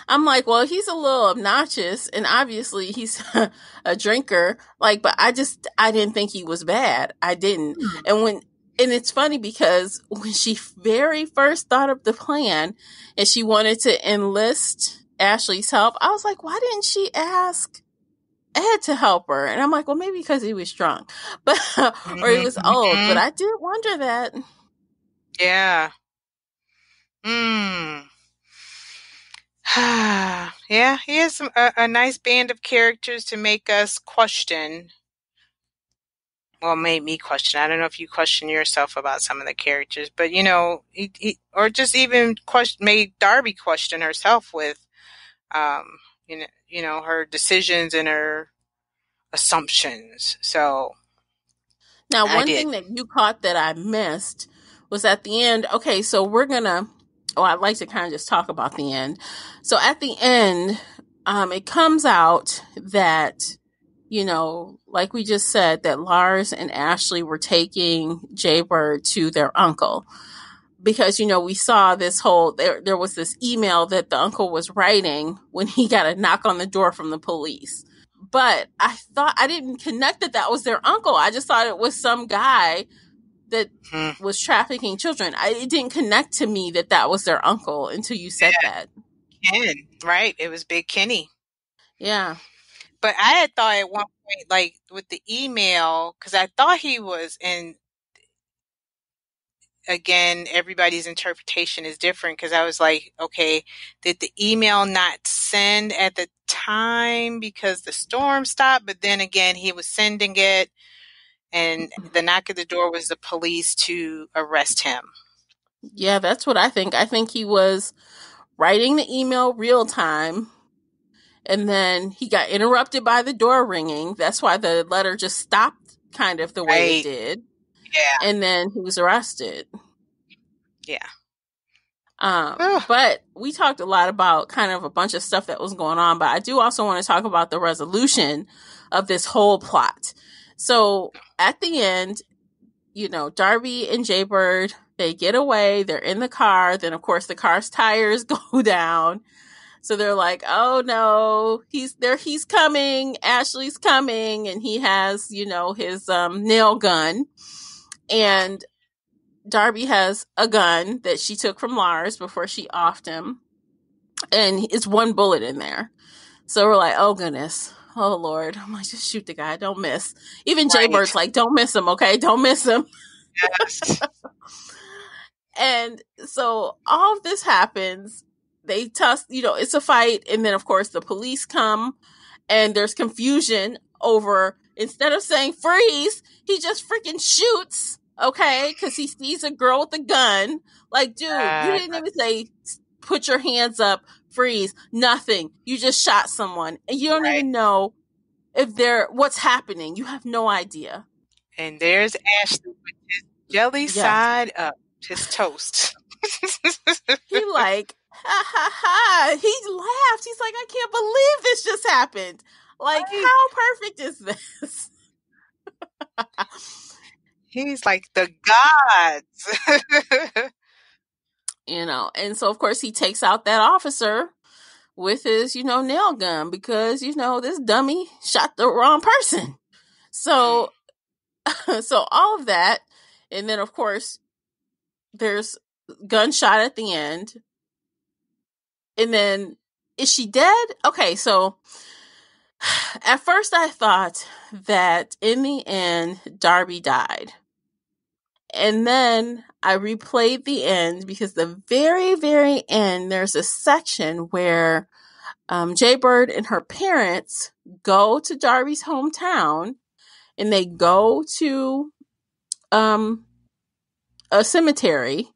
I'm like, well, he's a little obnoxious, and obviously he's a drinker. Like, but I didn't think he was bad. I didn't. And And it's funny because when she very first thought of the plan and she wanted to enlist Ashley's help, I was like, why didn't she ask Ed to help her? And I'm like, well, maybe because he was drunk, but or he was old. But Mm-hmm. I did wonder that. Yeah. Mm. Yeah, he has a nice band of characters to make us question. Well, made me question. I don't know if you question yourself about some of the characters, but or just even made Darby question herself with, um, her decisions and her assumptions. So Now, I one did. thing that you caught that I missed was at the end. Okay, so we're gonna. Oh, I'd like to kind of just talk about the end. So at the end, it comes out that, like we just said, that Lars and Ashley were taking Jaybird to their uncle because, we saw this whole, there was this email that the uncle was writing when he got a knock on the door from the police. But I thought, I didn't connect that was their uncle. I just thought it was some guy that was trafficking children. It didn't connect to me that was their uncle until you said that. Ken, right? It was Big Kenny. Yeah. But I had thought at one point, like with the email, because I thought he was in. Again, everybody's interpretation is different because I was like, okay, did the email not send at the time because the storm stopped? But then again, he was sending it, and the knock at the door was the police to arrest him. Yeah, that's what I think. I think he was writing the email real time, and then he got interrupted by the door ringing. That's why the letter just stopped kind of the way it did. Yeah. And then he was arrested. Yeah. But we talked a lot about kind of a bunch of stuff that was going on, but I do also want to talk about the resolution of this whole plot. So at the end, Darby and Jaybird, they get away, they're in the car, then of course the car's tires go down. So they're like, oh no, he's coming, Ashley's coming, and he has, his nail gun. And Darby has a gun that she took from Lars before she offed him. And it's one bullet in there. So we're like, oh goodness. Oh Lord. I'm like, just shoot the guy. Don't miss. Even Jaybird's like, don't miss him, okay? Don't miss him. Yes. And so all of this happens. They tuss, it's a fight. And then of course the police come and there's confusion over, instead of saying freeze, he just freaking shoots. Okay, because he sees a girl with a gun. Like, dude, you didn't even say, put your hands up, freeze, nothing. You just shot someone. And you don't even know if what's happening. You have no idea. And there's Ashley with his jelly side up, his toast. He like, ha ha ha. He laughed. He's like, I can't believe this just happened. Like, how perfect is this? He's like the gods. And so of course he takes out that officer with his, nail gun because, this dummy shot the wrong person. So, so all of that. And then of course there's gunshot at the end. And then is she dead? Okay. So at first I thought that in the end, Darby died. And then I replayed the end because the very, very end, there's a section where Jaybird and her parents go to Darby's hometown and they go to a cemetery.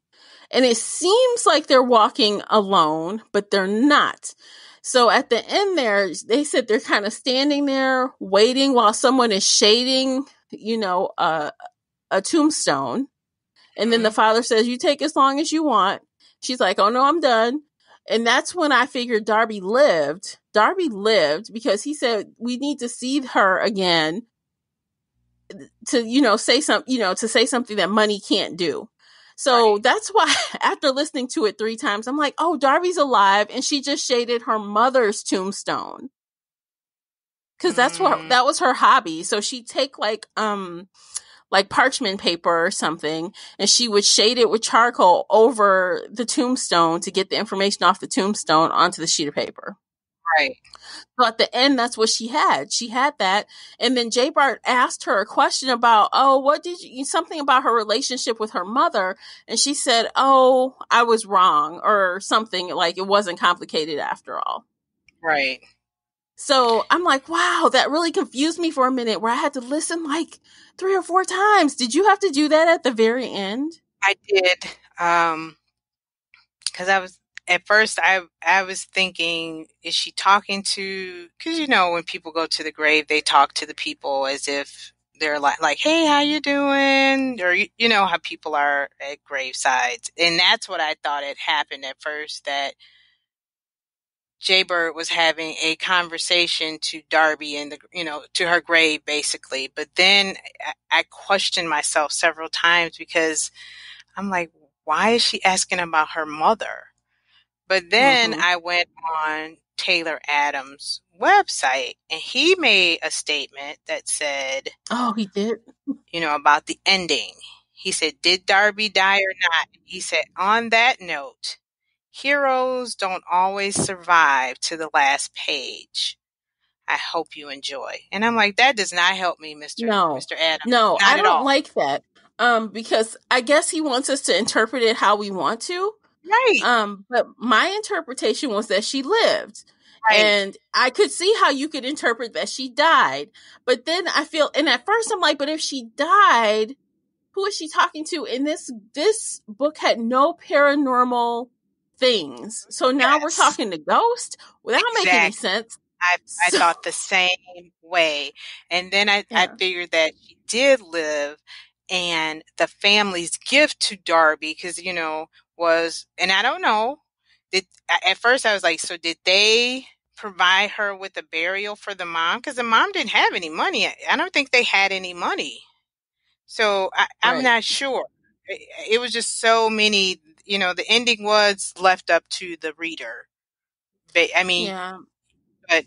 And it seems like they're walking alone, but they're not. So at the end there, they said they're kind of standing there waiting while someone is shading, a tombstone. And then the father says, you take as long as you want. She's like, oh no, I'm done. And that's when I figured Darby lived. Darby lived because he said, we need to see her again to, say something, to say something that money can't do. So that's why after listening to it 3 times, I'm like, oh, Darby's alive. And she just shaded her mother's tombstone. Cause that was her hobby. So she'd take like like parchment paper or something, and she would shade it with charcoal over the tombstone to get the information off the tombstone onto the sheet of paper. Right. So at the end, that's what she had. She had that. And then J. Bart asked her a question about, oh, what did you, something about her relationship with her mother. And she said, oh, I was wrong, or something, like it wasn't complicated after all. Right. So I'm like, wow, that really confused me for a minute, where I had to listen like 3 or 4 times. Did you have to do that at the very end? I did. Because at first I was thinking, is she talking to, because when people go to the grave, they talk to the people as if they're like, hey, how you doing? Or you know how people are at gravesides. And that's what I thought had happened at first, that Jaybird was having a conversation to Darby and to her grave, basically. But then I questioned myself several times, because I'm like, why is she asking about her mother? But then I went on Taylor Adams' website, and he made a statement that said, oh, he did, about the ending. He said, did Darby die or not? He said, on that note, heroes don't always survive to the last page. I hope you enjoy. And I'm like, that does not help me, Mr. Adams. No, Not I at don't all. like that. Because I guess he wants us to interpret it how we want to. Right. But my interpretation was that she lived. Right. And I could see how you could interpret that she died. But then I feel, and at first I'm like, but if she died, who is she talking to? And this book had no paranormal things. So now we're talking to ghosts? Well, that don't make any sense. I thought the same way. And then I figured that she did live, and the family's gift to Darby, because, was, and I don't know, at first I was like, so did they provide her with a burial for the mom? Because the mom didn't have any money. I don't think they had any money. So I'm not sure. It was just so many, the ending was left up to the reader. I mean, but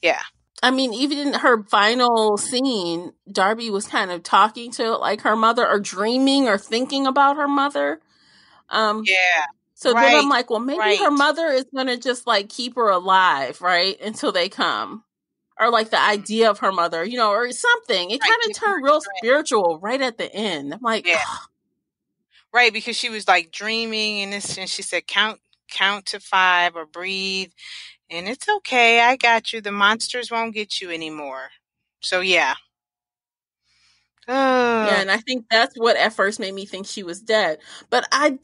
yeah. I mean, even in her final scene, Darby was kind of talking to like her mother, or dreaming or thinking about her mother. So then I'm like, well, maybe her mother is going to just like keep her alive, right? Until they come. Or like the idea of her mother, or something. It kind of turned real spiritual right at the end. I'm like, right, because she was like dreaming, and she said, count to 5 or breathe. And it's okay. I got you. The monsters won't get you anymore. So, yeah. Yeah, and I think that's what at first made me think she was dead. But I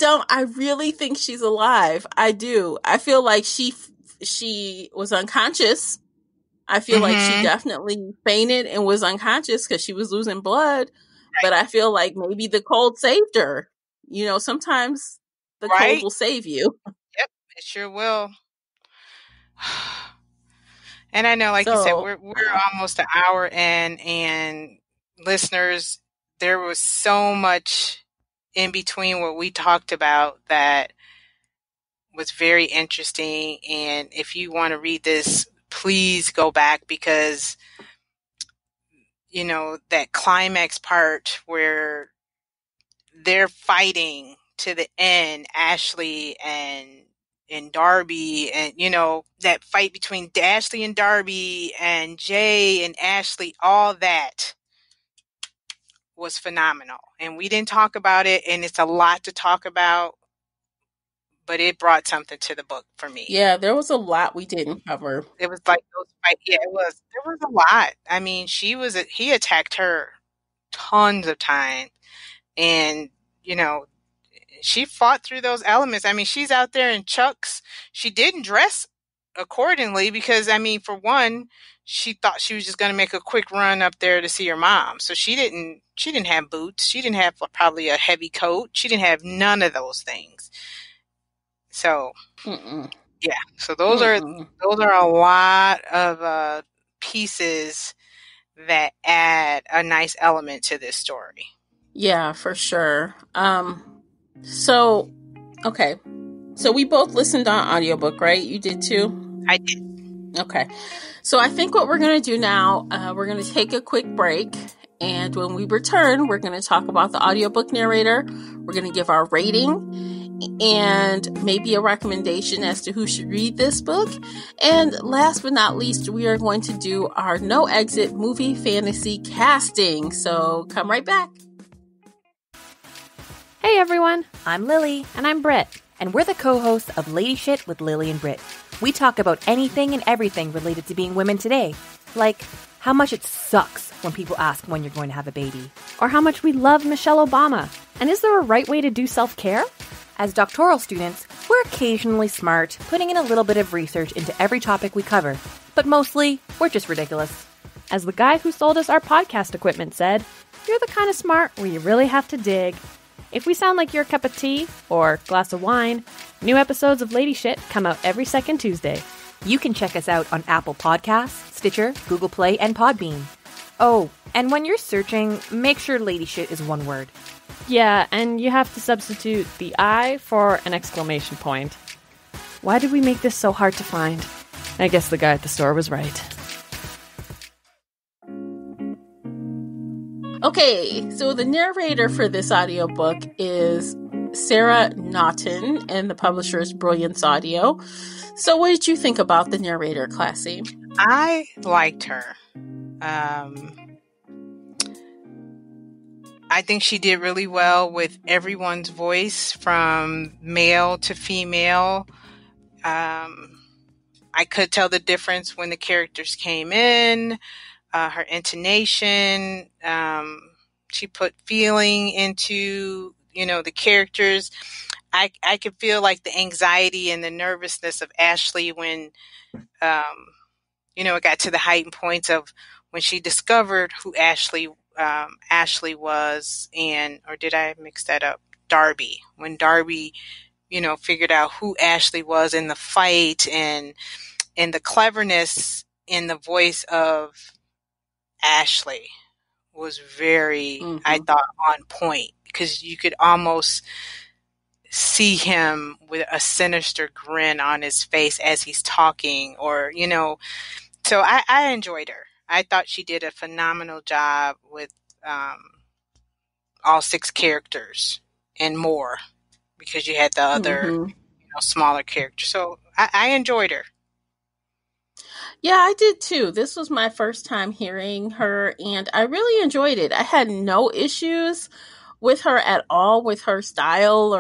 really think she's alive. I do. I feel like she was unconscious. I feel like she definitely fainted and was unconscious because she was losing blood. Right. But I feel like maybe the cold saved her. Sometimes the cold will save you. Yep, it sure will. And I know, like you said, we're almost an hour in, and listeners, there was so much in between what we talked about that was very interesting. And if you want to read this, please go back, because, that climax part where they're fighting to the end, Ashley and Darby, and that fight between Ashley and Darby and Jay and Ashley, all that was phenomenal. And we didn't talk about it, and it's a lot to talk about, but it brought something to the book for me. Yeah, there was a lot we didn't cover. It was like those fights. Yeah, there was a lot. I mean, he attacked her tons of times, and she fought through those elements. I mean, she's out there in Chucks. She didn't dress accordingly because, I mean, for one, she thought she was just going to make a quick run up there to see her mom. So she didn't have boots. She didn't have probably a heavy coat. She didn't have none of those things. So, yeah. So those are a lot of pieces that add a nice element to this story. Yeah, for sure. So, okay. So we both listened on audiobook, right? You did too? I did. Okay. So I think what we're going to do now, we're going to take a quick break, And when we return, we're going to talk about the audiobook narrator. We're going to give our rating and maybe a recommendation as to who should read this book. And last but not least, we are going to do our no exit movie fantasy casting. So come right back. Hey everyone, I'm Lily. And I'm Britt. And we're the co-hosts of Lady Shit with Lily and Britt. We talk about anything and everything related to being women today. Like how much it sucks when people ask when you're going to have a baby. Or how much we love Michelle Obama. And is there a right way to do self-care? As doctoral students, we're occasionally smart, putting in a little bit of research into every topic we cover. But mostly, we're just ridiculous. As the guy who sold us our podcast equipment said, you're the kind of smart where you really have to dig. If we sound like your cup of tea or glass of wine, new episodes of Lady Shit come out every second Tuesday. You can check us out on Apple Podcasts, Stitcher, Google Play, and Podbean. Oh, and when you're searching, make sure Lady Shit is one word. Yeah, and you have to substitute the I for an exclamation point. Why did we make this so hard to find? I guess the guy at the store was right. Okay, so the narrator for this audiobook is Sarah Naughton, and the publisher is Brilliance Audio. So what did you think about the narrator, Classy? I liked her. I think she did really well with everyone's voice, from male to female. I could tell the difference when the characters came in, her intonation. She put feeling into, the characters. I could feel like the anxiety and the nervousness of Ashley when, it got to the heightened points of when she discovered who Ashley was, or did I mix that up? Darby. When Darby, figured out who Ashley was in the fight, and the cleverness in the voice of Ashley was very, I thought, on point, because you could almost see him with a sinister grin on his face as he's talking, so I enjoyed her. I thought she did a phenomenal job with all 6 characters and more, because you had the other smaller characters. So I enjoyed her. Yeah, I did too. This was my first time hearing her, and I really enjoyed it. I had no issues with her at all, with her style,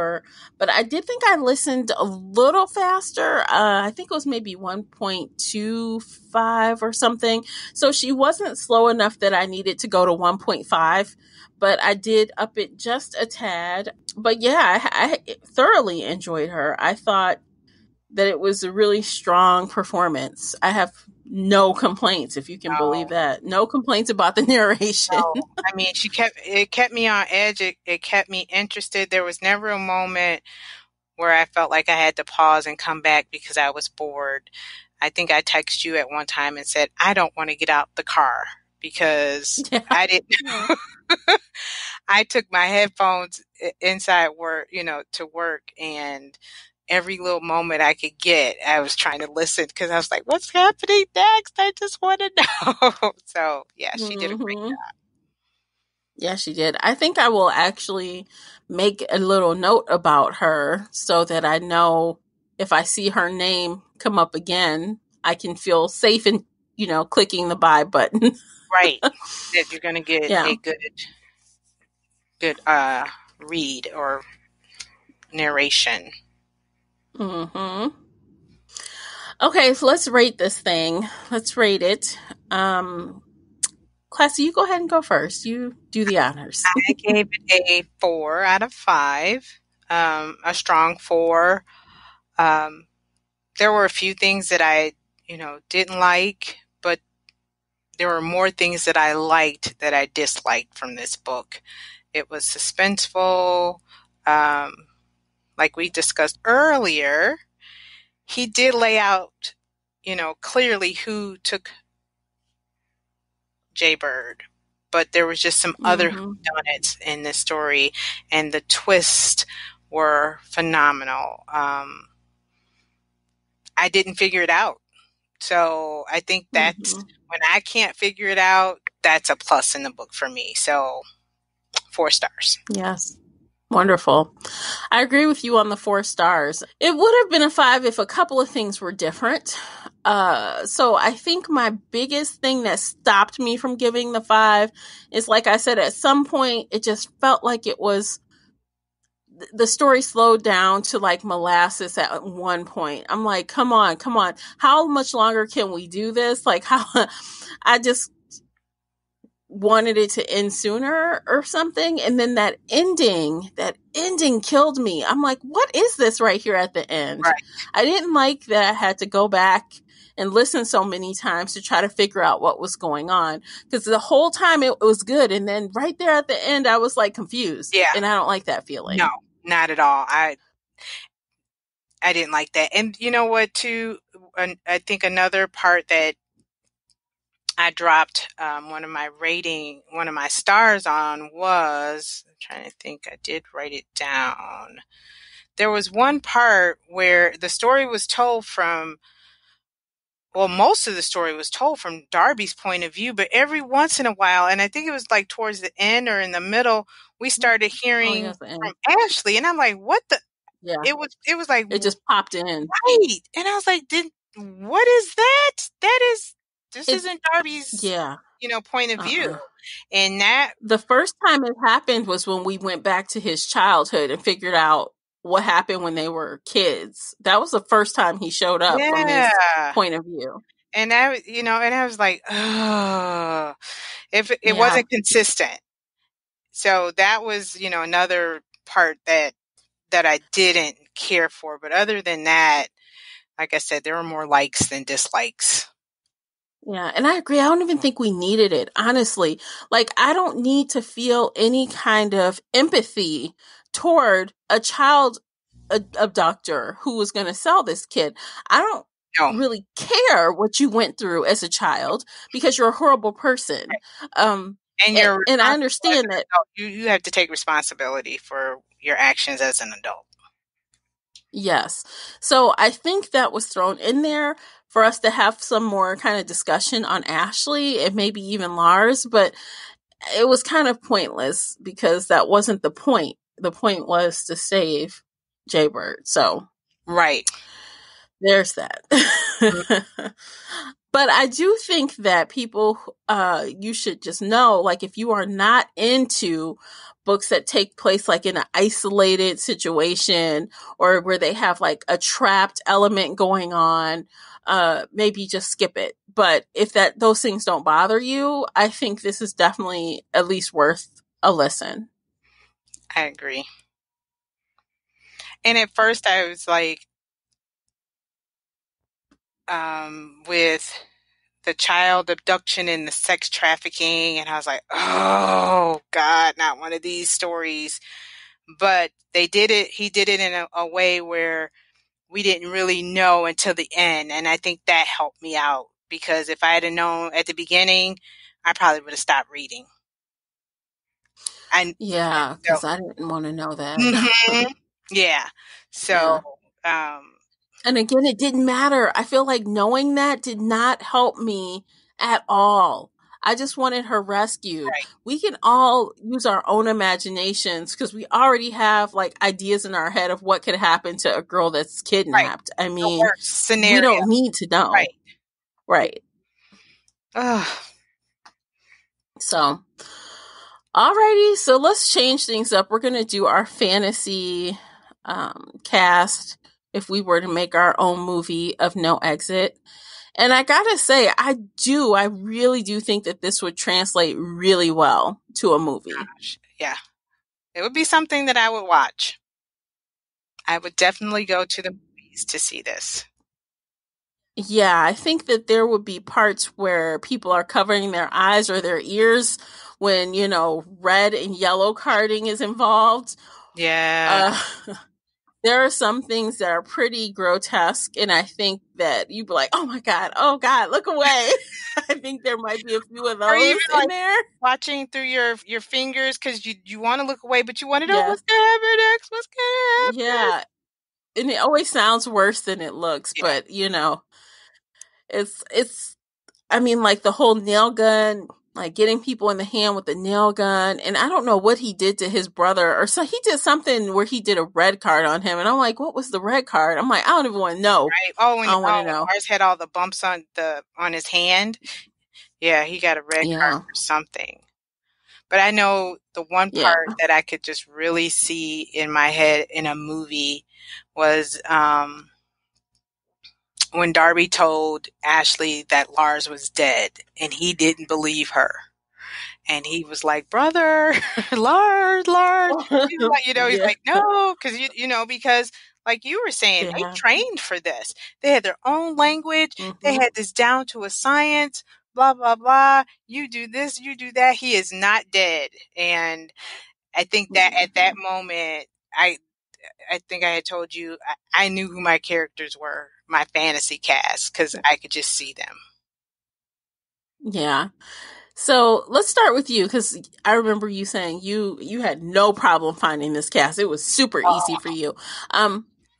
but I did think I listened a little faster. I think it was maybe 1.25 or something. So she wasn't slow enough that I needed to go to 1.5, but I did up it just a tad. But yeah, I thoroughly enjoyed her. I thought that it was a really strong performance. I have no complaints, if you can believe that. No complaints about the narration. No. I mean, it kept me on edge. It kept me interested. There was never a moment where I felt like I had to pause and come back because I was bored. I think I texted you at one time and said, I don't want to get out the car because I didn't. I took my headphones inside work, to work, and every little moment I could get, I was trying to listen, because I was like, what's happening next? I just want to know. So, yeah, she did a great job. Yeah, she did. I think I will actually make a little note about her so that I know if I see her name come up again, I can feel safe in, clicking the buy button. Right. That you're going to get a good read or narration. Okay, so let's rate this thing. Let's rate it. Classy, you go ahead and go first. You do the honors. I gave it a 4 out of 5. A strong 4. There were a few things that I, didn't like, but there were more things that I liked that I disliked from this book. It was suspenseful. Like we discussed earlier, he did lay out, clearly who took Jaybird, but there was just some other whodunits in this story, and the twists were phenomenal. I didn't figure it out. So I think that's when I can't figure it out, that's a plus in the book for me. So 4 stars. Yes. Wonderful. I agree with you on the 4 stars. It would have been a 5 if a couple of things were different. So I think my biggest thing that stopped me from giving the 5 is, like I said, at some point it just felt like it was, the story slowed down to like molasses at one point. I'm like, come on. How much longer can we do this? Like, how I just wanted it to end sooner or something. And then that ending killed me. I'm like, what is this right here at the end? Right. I didn't like that I had to go back and listen so many times to try to figure out what was going on. Because the whole time it was good. And then right there at the end, I was like confused. Yeah. And I don't like that feeling. No, not at all. I didn't like that. And you know what, too? I think another part that I dropped one of my stars on was, I'm trying to think, I did write it down. There was one part where the story was told from, well, most of the story was told from Darby's point of view, but every once in a while, and I think it was like towards the end or in the middle, we started hearing from Ashley, and I'm like, what the? Yeah. It was like, it just popped in. Right. And I was like, what is that? This isn't Darby's, point of view. And that, the first time it happened was when we went back to his childhood and figured out what happened when they were kids. That was the first time he showed up from his point of view. And I was like, oh, if it wasn't consistent. So that was, another part that I didn't care for. But other than that, like I said, there were more likes than dislikes. Yeah, and I agree. I don't even think we needed it, honestly. Like, I don't need to feel any kind of empathy toward a child abductor who was going to sell this kid. I don't really care what you went through as a child because you're a horrible person. And I understand that you have to take responsibility for your actions as an adult. Yes. So I think that was thrown in there for us to have some more kind of discussion on Ashley and maybe even Lars, but it was kind of pointless because that wasn't the point. The point was to save Jaybird. So, right. There's that. But I do think that people, you should just know, like, if you are not into books that take place like in an isolated situation or where they have like a trapped element going on, maybe just skip it. But if those things don't bother you, I think this is definitely at least worth a listen. I agree. And at first I was like, with the child abduction and the sex trafficking, and I was like, oh God, not one of these stories. But he did it in a way where we didn't really know until the end, and I think that helped me out, because if I had known at the beginning, I probably would have stopped reading. Because I didn't want to know that. Mm-hmm. Yeah. So, and again, it didn't matter. I feel like knowing that did not help me at all. I just wanted her rescued. Right. We can all use our own imaginations because we already have like ideas in our head of what could happen to a girl that's kidnapped. Right. I mean, we don't need to know. Right. So, alrighty. So let's change things up. We're going to do our fantasy cast if we were to make our own movie of No Exit. And I gotta say, I really do think that this would translate really well to a movie. Gosh, yeah. It would be something that I would watch. I would definitely go to the movies to see this. Yeah, I think that there would be parts where people are covering their eyes or their ears when, red and yellow carding is involved. Yeah. There are some things that are pretty grotesque, and I think that you'd be like, oh God, look away. I think there might be a few of those in there. Watching through your fingers because you want to look away, but you want to know what's going to happen next. What's going to happen? Yeah. And it always sounds worse than it looks, but, I mean, like the whole nail gun, like getting people in the hand with the nail gun. And I don't know what he did to his brother, or so he did something where he did a red card on him. And I'm like, what was the red card? I'm like, I don't even want to know. Right. I don't want to know. Lars had all the bumps on his hand. Yeah, he got a red card for something. But I know the one part that I could just really see in my head in a movie was when Darby told Ashley that Lars was dead, and he didn't believe her. And he was like, brother, Lars. He's like, he's like, no, because, because like you were saying, they trained for this. They had their own language. They had this down to a science, blah, blah, blah. You do this, you do that. He is not dead. And I think that at that moment, I think I had told you, I knew who my characters were, my fantasy cast, because I could just see them. Yeah. So let's start with you, because I remember you saying you had no problem finding this cast. It was super easy for you.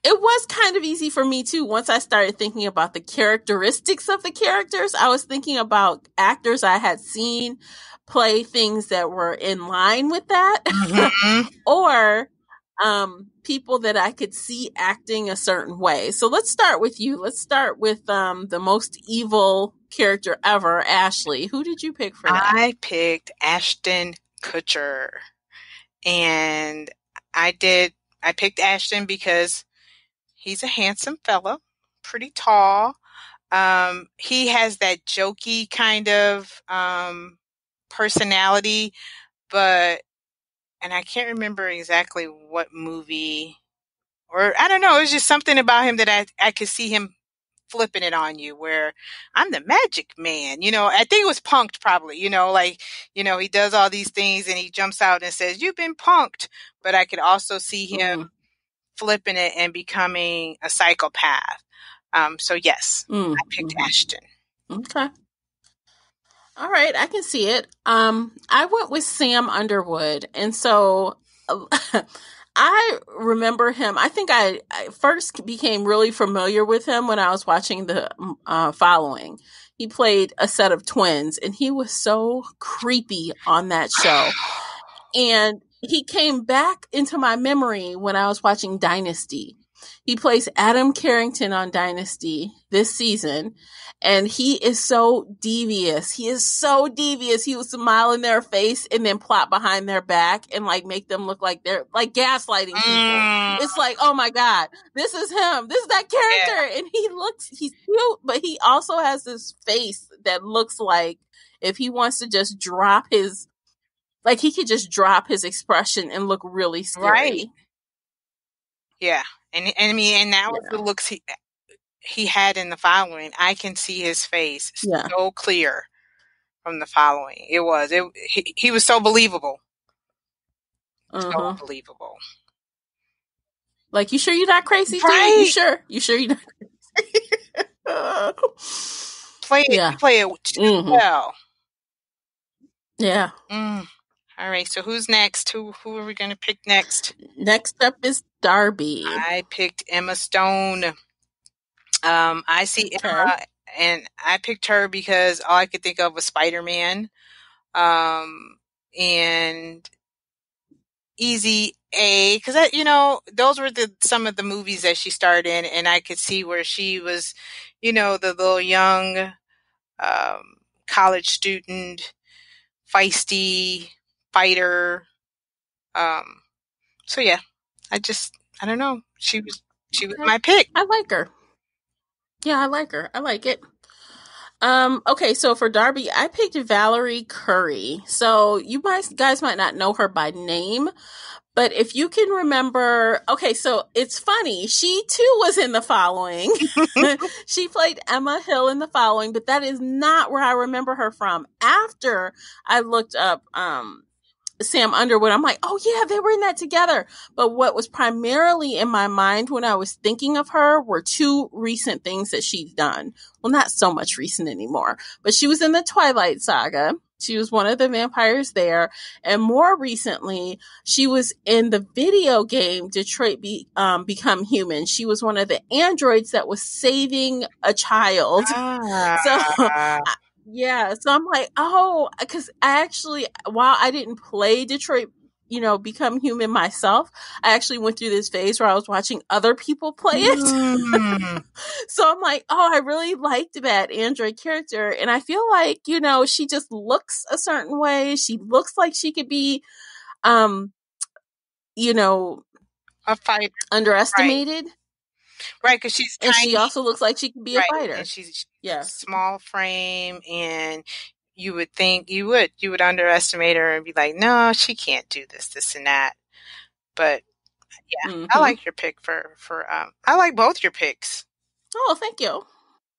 It was kind of easy for me too. Once I started thinking about the characteristics of the characters, I was thinking about actors I had seen play things that were in line with that, or people that I could see acting a certain way. So let's start with you. Let's start with the most evil character ever, Ashley. Who did you pick for that? I picked Ashton Kutcher. And I picked Ashton because he's a handsome fella, pretty tall. He has that jokey kind of personality, and I can't remember exactly what movie, or I don't know, it was just something about him that I could see him flipping it on you, where I'm the magic man, I think it was Punked probably, he does all these things and he jumps out and says, you've been punked. But I could also see him flipping it and becoming a psychopath. So yes, I picked Ashton. Okay. All right, I can see it. I went with Sam Underwood, and so I remember him. I think I first became really familiar with him when I was watching the Following. He played a set of twins, and he was so creepy on that show. And he came back into my memory when I was watching Dynasty. He plays Adam Carrington on Dynasty this season, and he is so devious. He is so devious. He will smile in their face and then plot behind their back and like make them look like they're like gaslighting people. It's like, oh my God, this is him. This is that character. Yeah. And he's cute, but he also has this face that looks like if he wants to just drop his, like he could just drop his expression and look really scary. Right. Yeah. And I mean, and that was the looks he had in the Following. I can see his face so clear from the Following. He was so believable. So believable. Like, you sure you're not crazy? Right. Dude? You sure you're not crazy? You play it too well. Yeah. All right, so who's next? Who are we going to pick next? Next up is Darby. I picked Emma Stone. I see Emma, and I picked her because all I could think of was Spider-Man, and Easy A, because those were some of the movies that she starred in, and I could see where she was, the little young college student, feisty fighter. So yeah, I don't know. She was my pick. I like her. Yeah, I like her. I like it. Okay, so for Darby, I picked Valerie Curry. So you guys might not know her by name, but if you can remember, okay, so it's funny. She too was in The Following. She played Emma Hill in The Following, but that is not where I remember her from. After I looked up Sam Underwood, I'm like, oh yeah, they were in that together. But what was primarily in my mind when I was thinking of her were two recent things that she's done. Well, not so much recent anymore, but she was in the Twilight Saga. She was one of the vampires there. And more recently, she was in the video game Detroit Become Human. She was one of the androids that was saving a child. So, yeah. So I'm like, oh, because I actually, while I didn't play Detroit, Become Human myself, I actually went through this phase where I was watching other people play it. So I'm like, oh, I really liked that android character. And I feel like, she just looks a certain way. She looks like she could be, a fighter. Underestimated. Right, because she's tiny. And she also looks like she could be a fighter. And she's small frame, and you would think you would underestimate her and be like, no, she can't do this and that. But yeah, I like your pick for I like both your picks. Oh, thank you.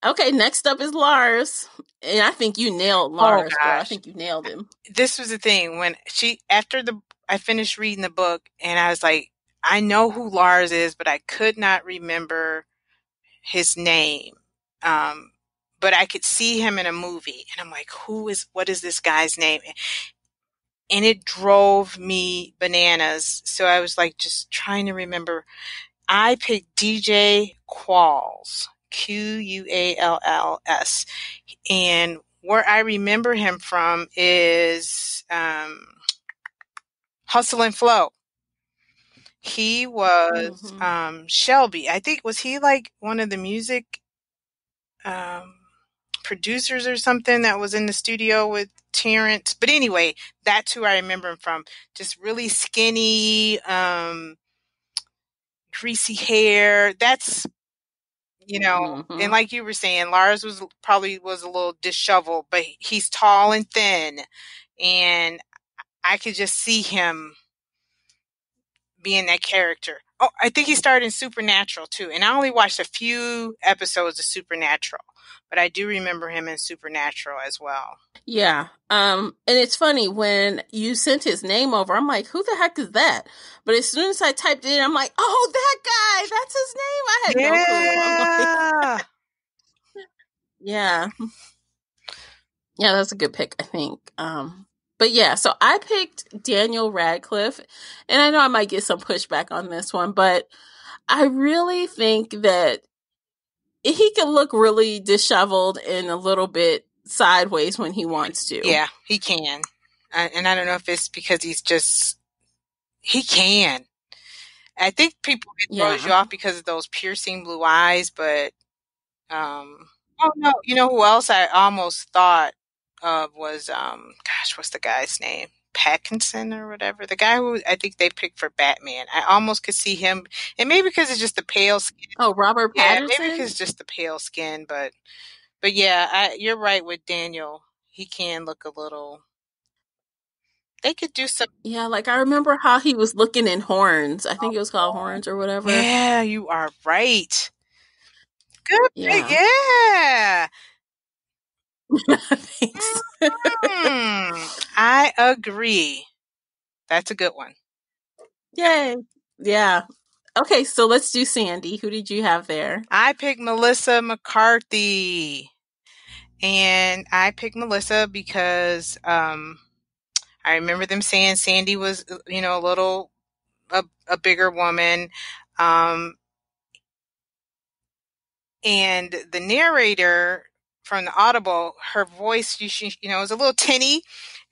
Okay, next up is Lars. And I think you nailed Lars, girl. I think you nailed him. This was the thing when I finished reading the book, and I was like, I know who Lars is, but I could not remember his name. But I could see him in a movie, and I'm like, what is this guy's name? And it drove me bananas. So I was like, just trying to remember. I picked DJ Qualls, Qualls. And where I remember him from is Hustle and Flow. He was Shelby. I think, was he like one of the music producers or something that was in the studio with Terrence? But anyway, that's who I remember him from. Just really skinny, greasy hair. That's, and like you were saying, Lars was a little disheveled, but he's tall and thin, and I could just see him being that character. Oh, I think he starred in Supernatural too, and I only watched a few episodes of Supernatural, but I do remember him in Supernatural as well. Yeah. And it's funny, when you sent his name over, I'm like, who the heck is that? But as soon as I typed it in, I'm like, oh, that guy, that's his name. I had no clue. I'm like, yeah. Yeah, that's a good pick, I think. But yeah, so I picked Daniel Radcliffe, and I know I might get some pushback on this one, but I really think that he can look really disheveled and a little bit sideways when he wants to. Yeah, he can. And I don't know if it's because he can. I think people, it throws you off because of those piercing blue eyes, but, oh no, you know who else I almost thought of was, what's the guy's name? Pattinson or whatever. The guy who I think they picked for Batman. I almost could see him, and maybe because it's just the pale skin. Oh, Robert Pattinson? Yeah, maybe because it's just the pale skin, but yeah, you're right with Daniel. He can look a little. They could do some. Yeah, like I remember how he was looking in Horns. I think it was called Horns or whatever. Yeah, you are right. Good. Yeah. Thanks. I agree. That's a good one. Yay. Yeah. Okay, so let's do Sandy. Who did you have there? I picked Melissa McCarthy. And I picked Melissa because I remember them saying Sandy was, a bigger woman. And the narrator from the Audible, her voice, was a little tinny.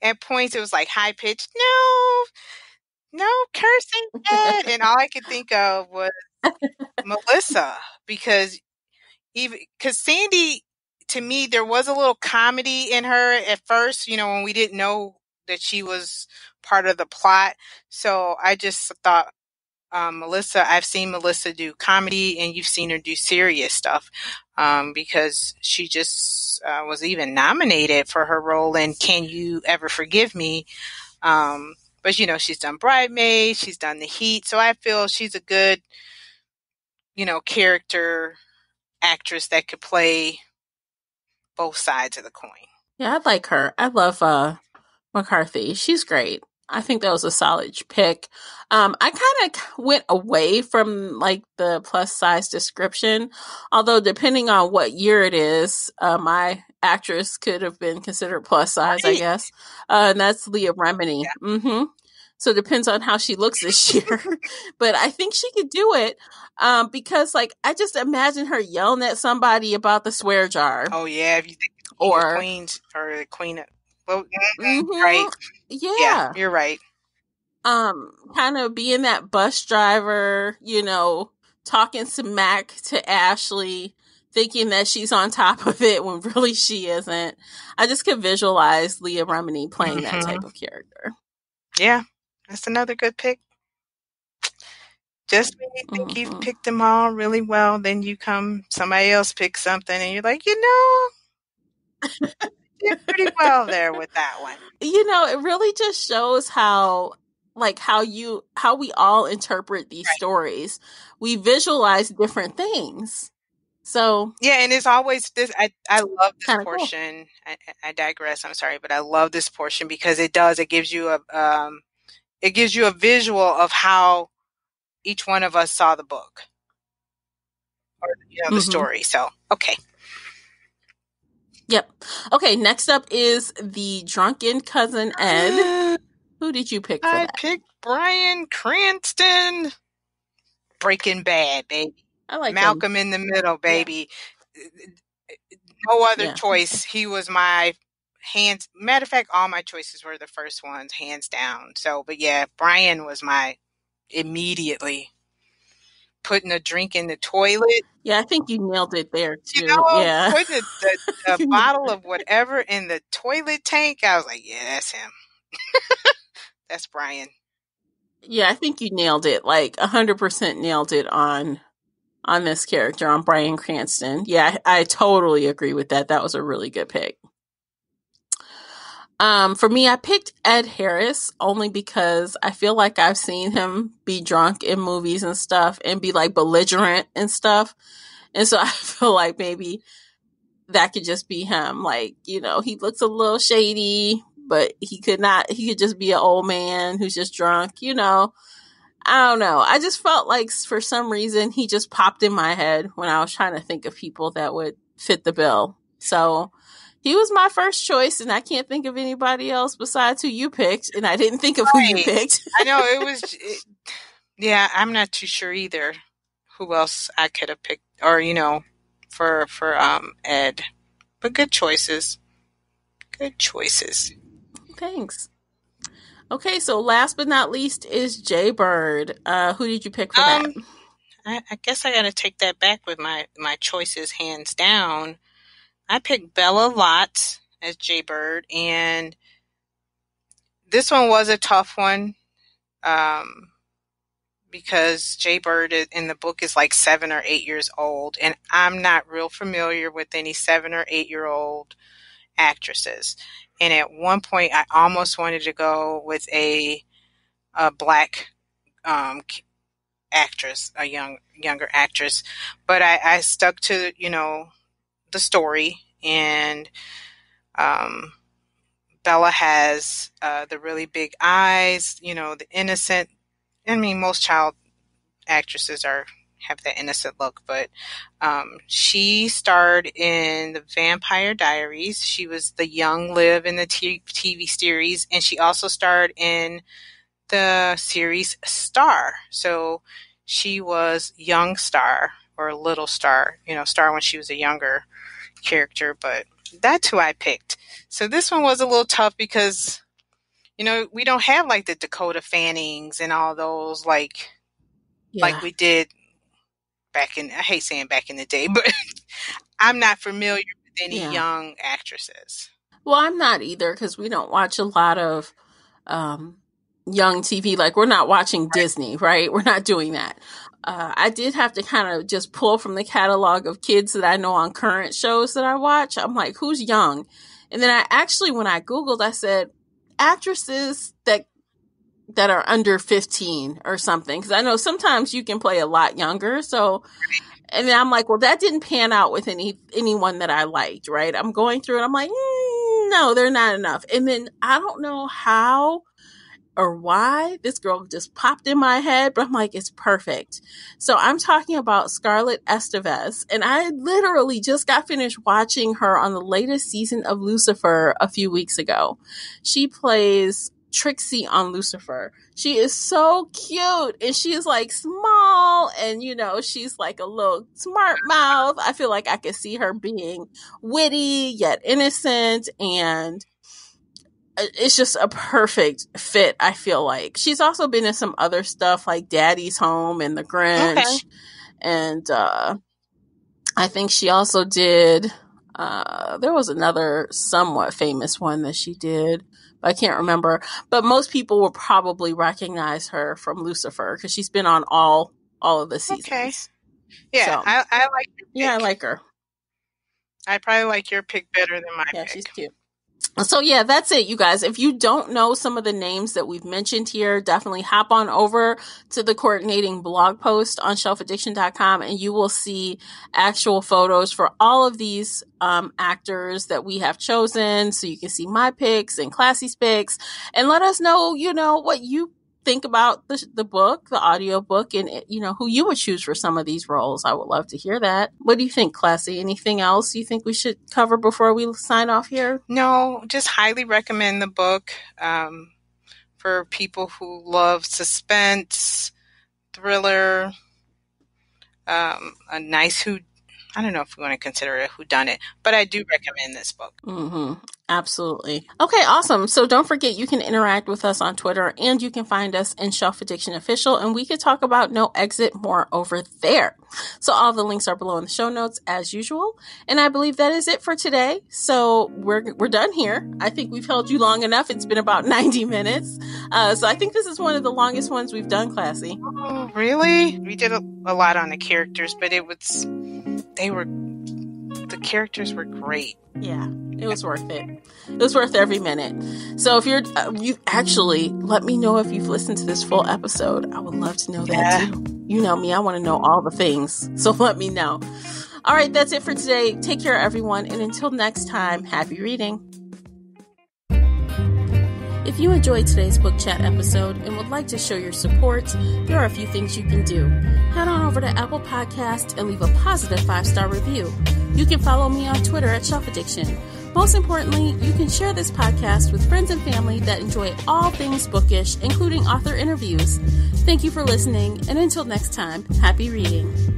At points, it was like high pitched. No cursing. And all I could think of was Melissa, because Sandy, to me, there was a little comedy in her at first, when we didn't know that she was part of the plot. So I just thought, Melissa, I've seen Melissa do comedy, and you've seen her do serious stuff, because she just was even nominated for her role in Can You Ever Forgive Me? But she's done Bridesmaids, she's done The Heat, so I feel she's a good, character actress that could play both sides of the coin. Yeah, I like her. I love McCarthy. She's great. I think that was a solid pick. I kind of went away from like the plus size description, although depending on what year it is, my actress could have been considered plus size, I guess. And that's Leah Remini. Yeah. Mm-hmm. So it depends on how she looks this year. But I think she could do it because, like, I just imagine her yelling at somebody about the swear jar. Oh, yeah. If you think or Queens or the Queen of... Well, mm-hmm, right. Yeah, you're right. Kind of being that bus driver, you know, talking smack to Ashley, thinking that she's on top of it when really she isn't. I just could visualize Leah Remini playing that type of character. Yeah, that's another good pick. Just when you think you've picked them all really well, then somebody else picks something and you're like, you did pretty well there with that one. You know, it really just shows how we all interpret these stories. We visualize different things. So yeah, and it's always this. I love this portion. Cool. I digress. I'm sorry, but I love this portion because it gives you a visual of how each one of us saw the book or the story. So okay. Yep. Okay, next up is the drunken cousin Ed. Who did you pick for that? I picked Bryan Cranston. Breaking Bad, baby. I like Malcolm in the Middle, baby. Yeah. No other choice. He was my hands. Matter of fact, all my choices were the first ones, hands down. So, but yeah, Bryan was my immediately putting a drink in the toilet. Yeah, I think you nailed it there too. Yeah. Putting a bottle of whatever in the toilet tank. I was like, yeah, that's him. That's Bryan. Yeah, I think you nailed it. Like 100% nailed it on this character, on Bryan Cranston. Yeah, I totally agree with that. That was a really good pick. For me, I picked Ed Harris only because I feel like I've seen him be drunk in movies and stuff and be like belligerent and stuff. And so I feel like maybe that could just be him. Like, he looks a little shady, but he could just be an old man who's just drunk, I don't know. I just felt like for some reason he just popped in my head when I was trying to think of people that would fit the bill. So he was my first choice, and I can't think of anybody else besides who you picked, and I didn't think of who you picked. I know yeah, I'm not too sure either who else I could have picked, or for Ed. But good choices. Good choices. Thanks. Okay, so last but not least is Jay Bird. Who did you pick for that? I guess I got to take that back with my choices hands down. I picked Bella Lott as Jay Bird, and this one was a tough one because Jay Bird in the book is like 7 or 8 years old, and I'm not real familiar with any 7 or 8 year old actresses. And at one point, I almost wanted to go with a black actress, a younger actress, but I stuck to the story, and Bella has the really big eyes, the innocent. I mean, most child actresses have that innocent look, but she starred in the Vampire Diaries. She was the young Liv in the TV series, and she also starred in the series Star. So she was young Star, or little Star, Star when she was a younger character, but that's who I picked. So this one was a little tough because, we don't have like the Dakota Fannings and all those like we did back in, I hate saying back in the day, but I'm not familiar with any young actresses. Well, I'm not either because we don't watch a lot of young TV. Like, we're not watching Disney, right? We're not doing that. I did have to kind of just pull from the catalog of kids that I know on current shows that I watch. I'm like, who's young? And then when I Googled, I said actresses that are under 15 or something. Because I know sometimes you can play a lot younger. So, and then I'm like, well, that didn't pan out with anyone that I liked, right? I'm going through it. I'm like, no, they're not enough. And then I don't know how or why this girl just popped in my head, but I'm like, it's perfect. So I'm talking about Scarlett Estevez, and I literally just got finished watching her on the latest season of Lucifer a few weeks ago. She plays Trixie on Lucifer. She is so cute, and she is like small, and you know, she's like a little smart mouth. I feel like I could see her being witty yet innocent, and it's just a perfect fit. I feel like she's also been in some other stuff like Daddy's Home and The Grinch. Okay. And I think she also did there was another somewhat famous one that she did, but I can't remember. But most people will probably recognize her from Lucifer because she's been on all of the seasons. Okay. Yeah, so, I like your pick. Yeah, I like her. I probably like your pick better than my pick. Yeah, she's cute. So yeah, that's it, you guys. If you don't know some of the names that we've mentioned here, definitely hop on over to the coordinating blog post on shelfaddiction.com, and you will see actual photos for all of these actors that we have chosen. So you can see my picks and Classy's picks, and let us know, you know, what you think about the book, the audio book, and you know, who you would choose for some of these roles. I would love to hear that. What do you think, Classy? Anything else you think we should cover before we sign off here? No, just highly recommend the book for people who love suspense, thriller, a nice I don't know if we want to consider it a whodunit, but I do recommend this book. Mm-hmm. Absolutely. Okay, awesome. So don't forget, you can interact with us on Twitter, and you can find us in Shelf Addiction Official, and we could talk about No Exit more over there. So all the links are below in the show notes as usual. And I believe that is it for today. So we're done here. I think we've held you long enough. It's been about 90 minutes. So I think this is one of the longest ones we've done, Classy. Oh, really? We did a lot on the characters, but the characters were great. Yeah, it was worth it. It was worth every minute. So if you actually let me know if you've listened to this full episode. I would love to know that too. You know me, I want to know all the things. So let me know. All right, that's it for today. Take care, everyone. And until next time, happy reading. If you enjoyed today's book chat episode and would like to show your support, there are a few things you can do. Head on over to Apple Podcasts and leave a positive 5-star review. You can follow me on Twitter at Shelf Addiction. Most importantly, you can share this podcast with friends and family that enjoy all things bookish, including author interviews. Thank you for listening, and until next time, happy reading.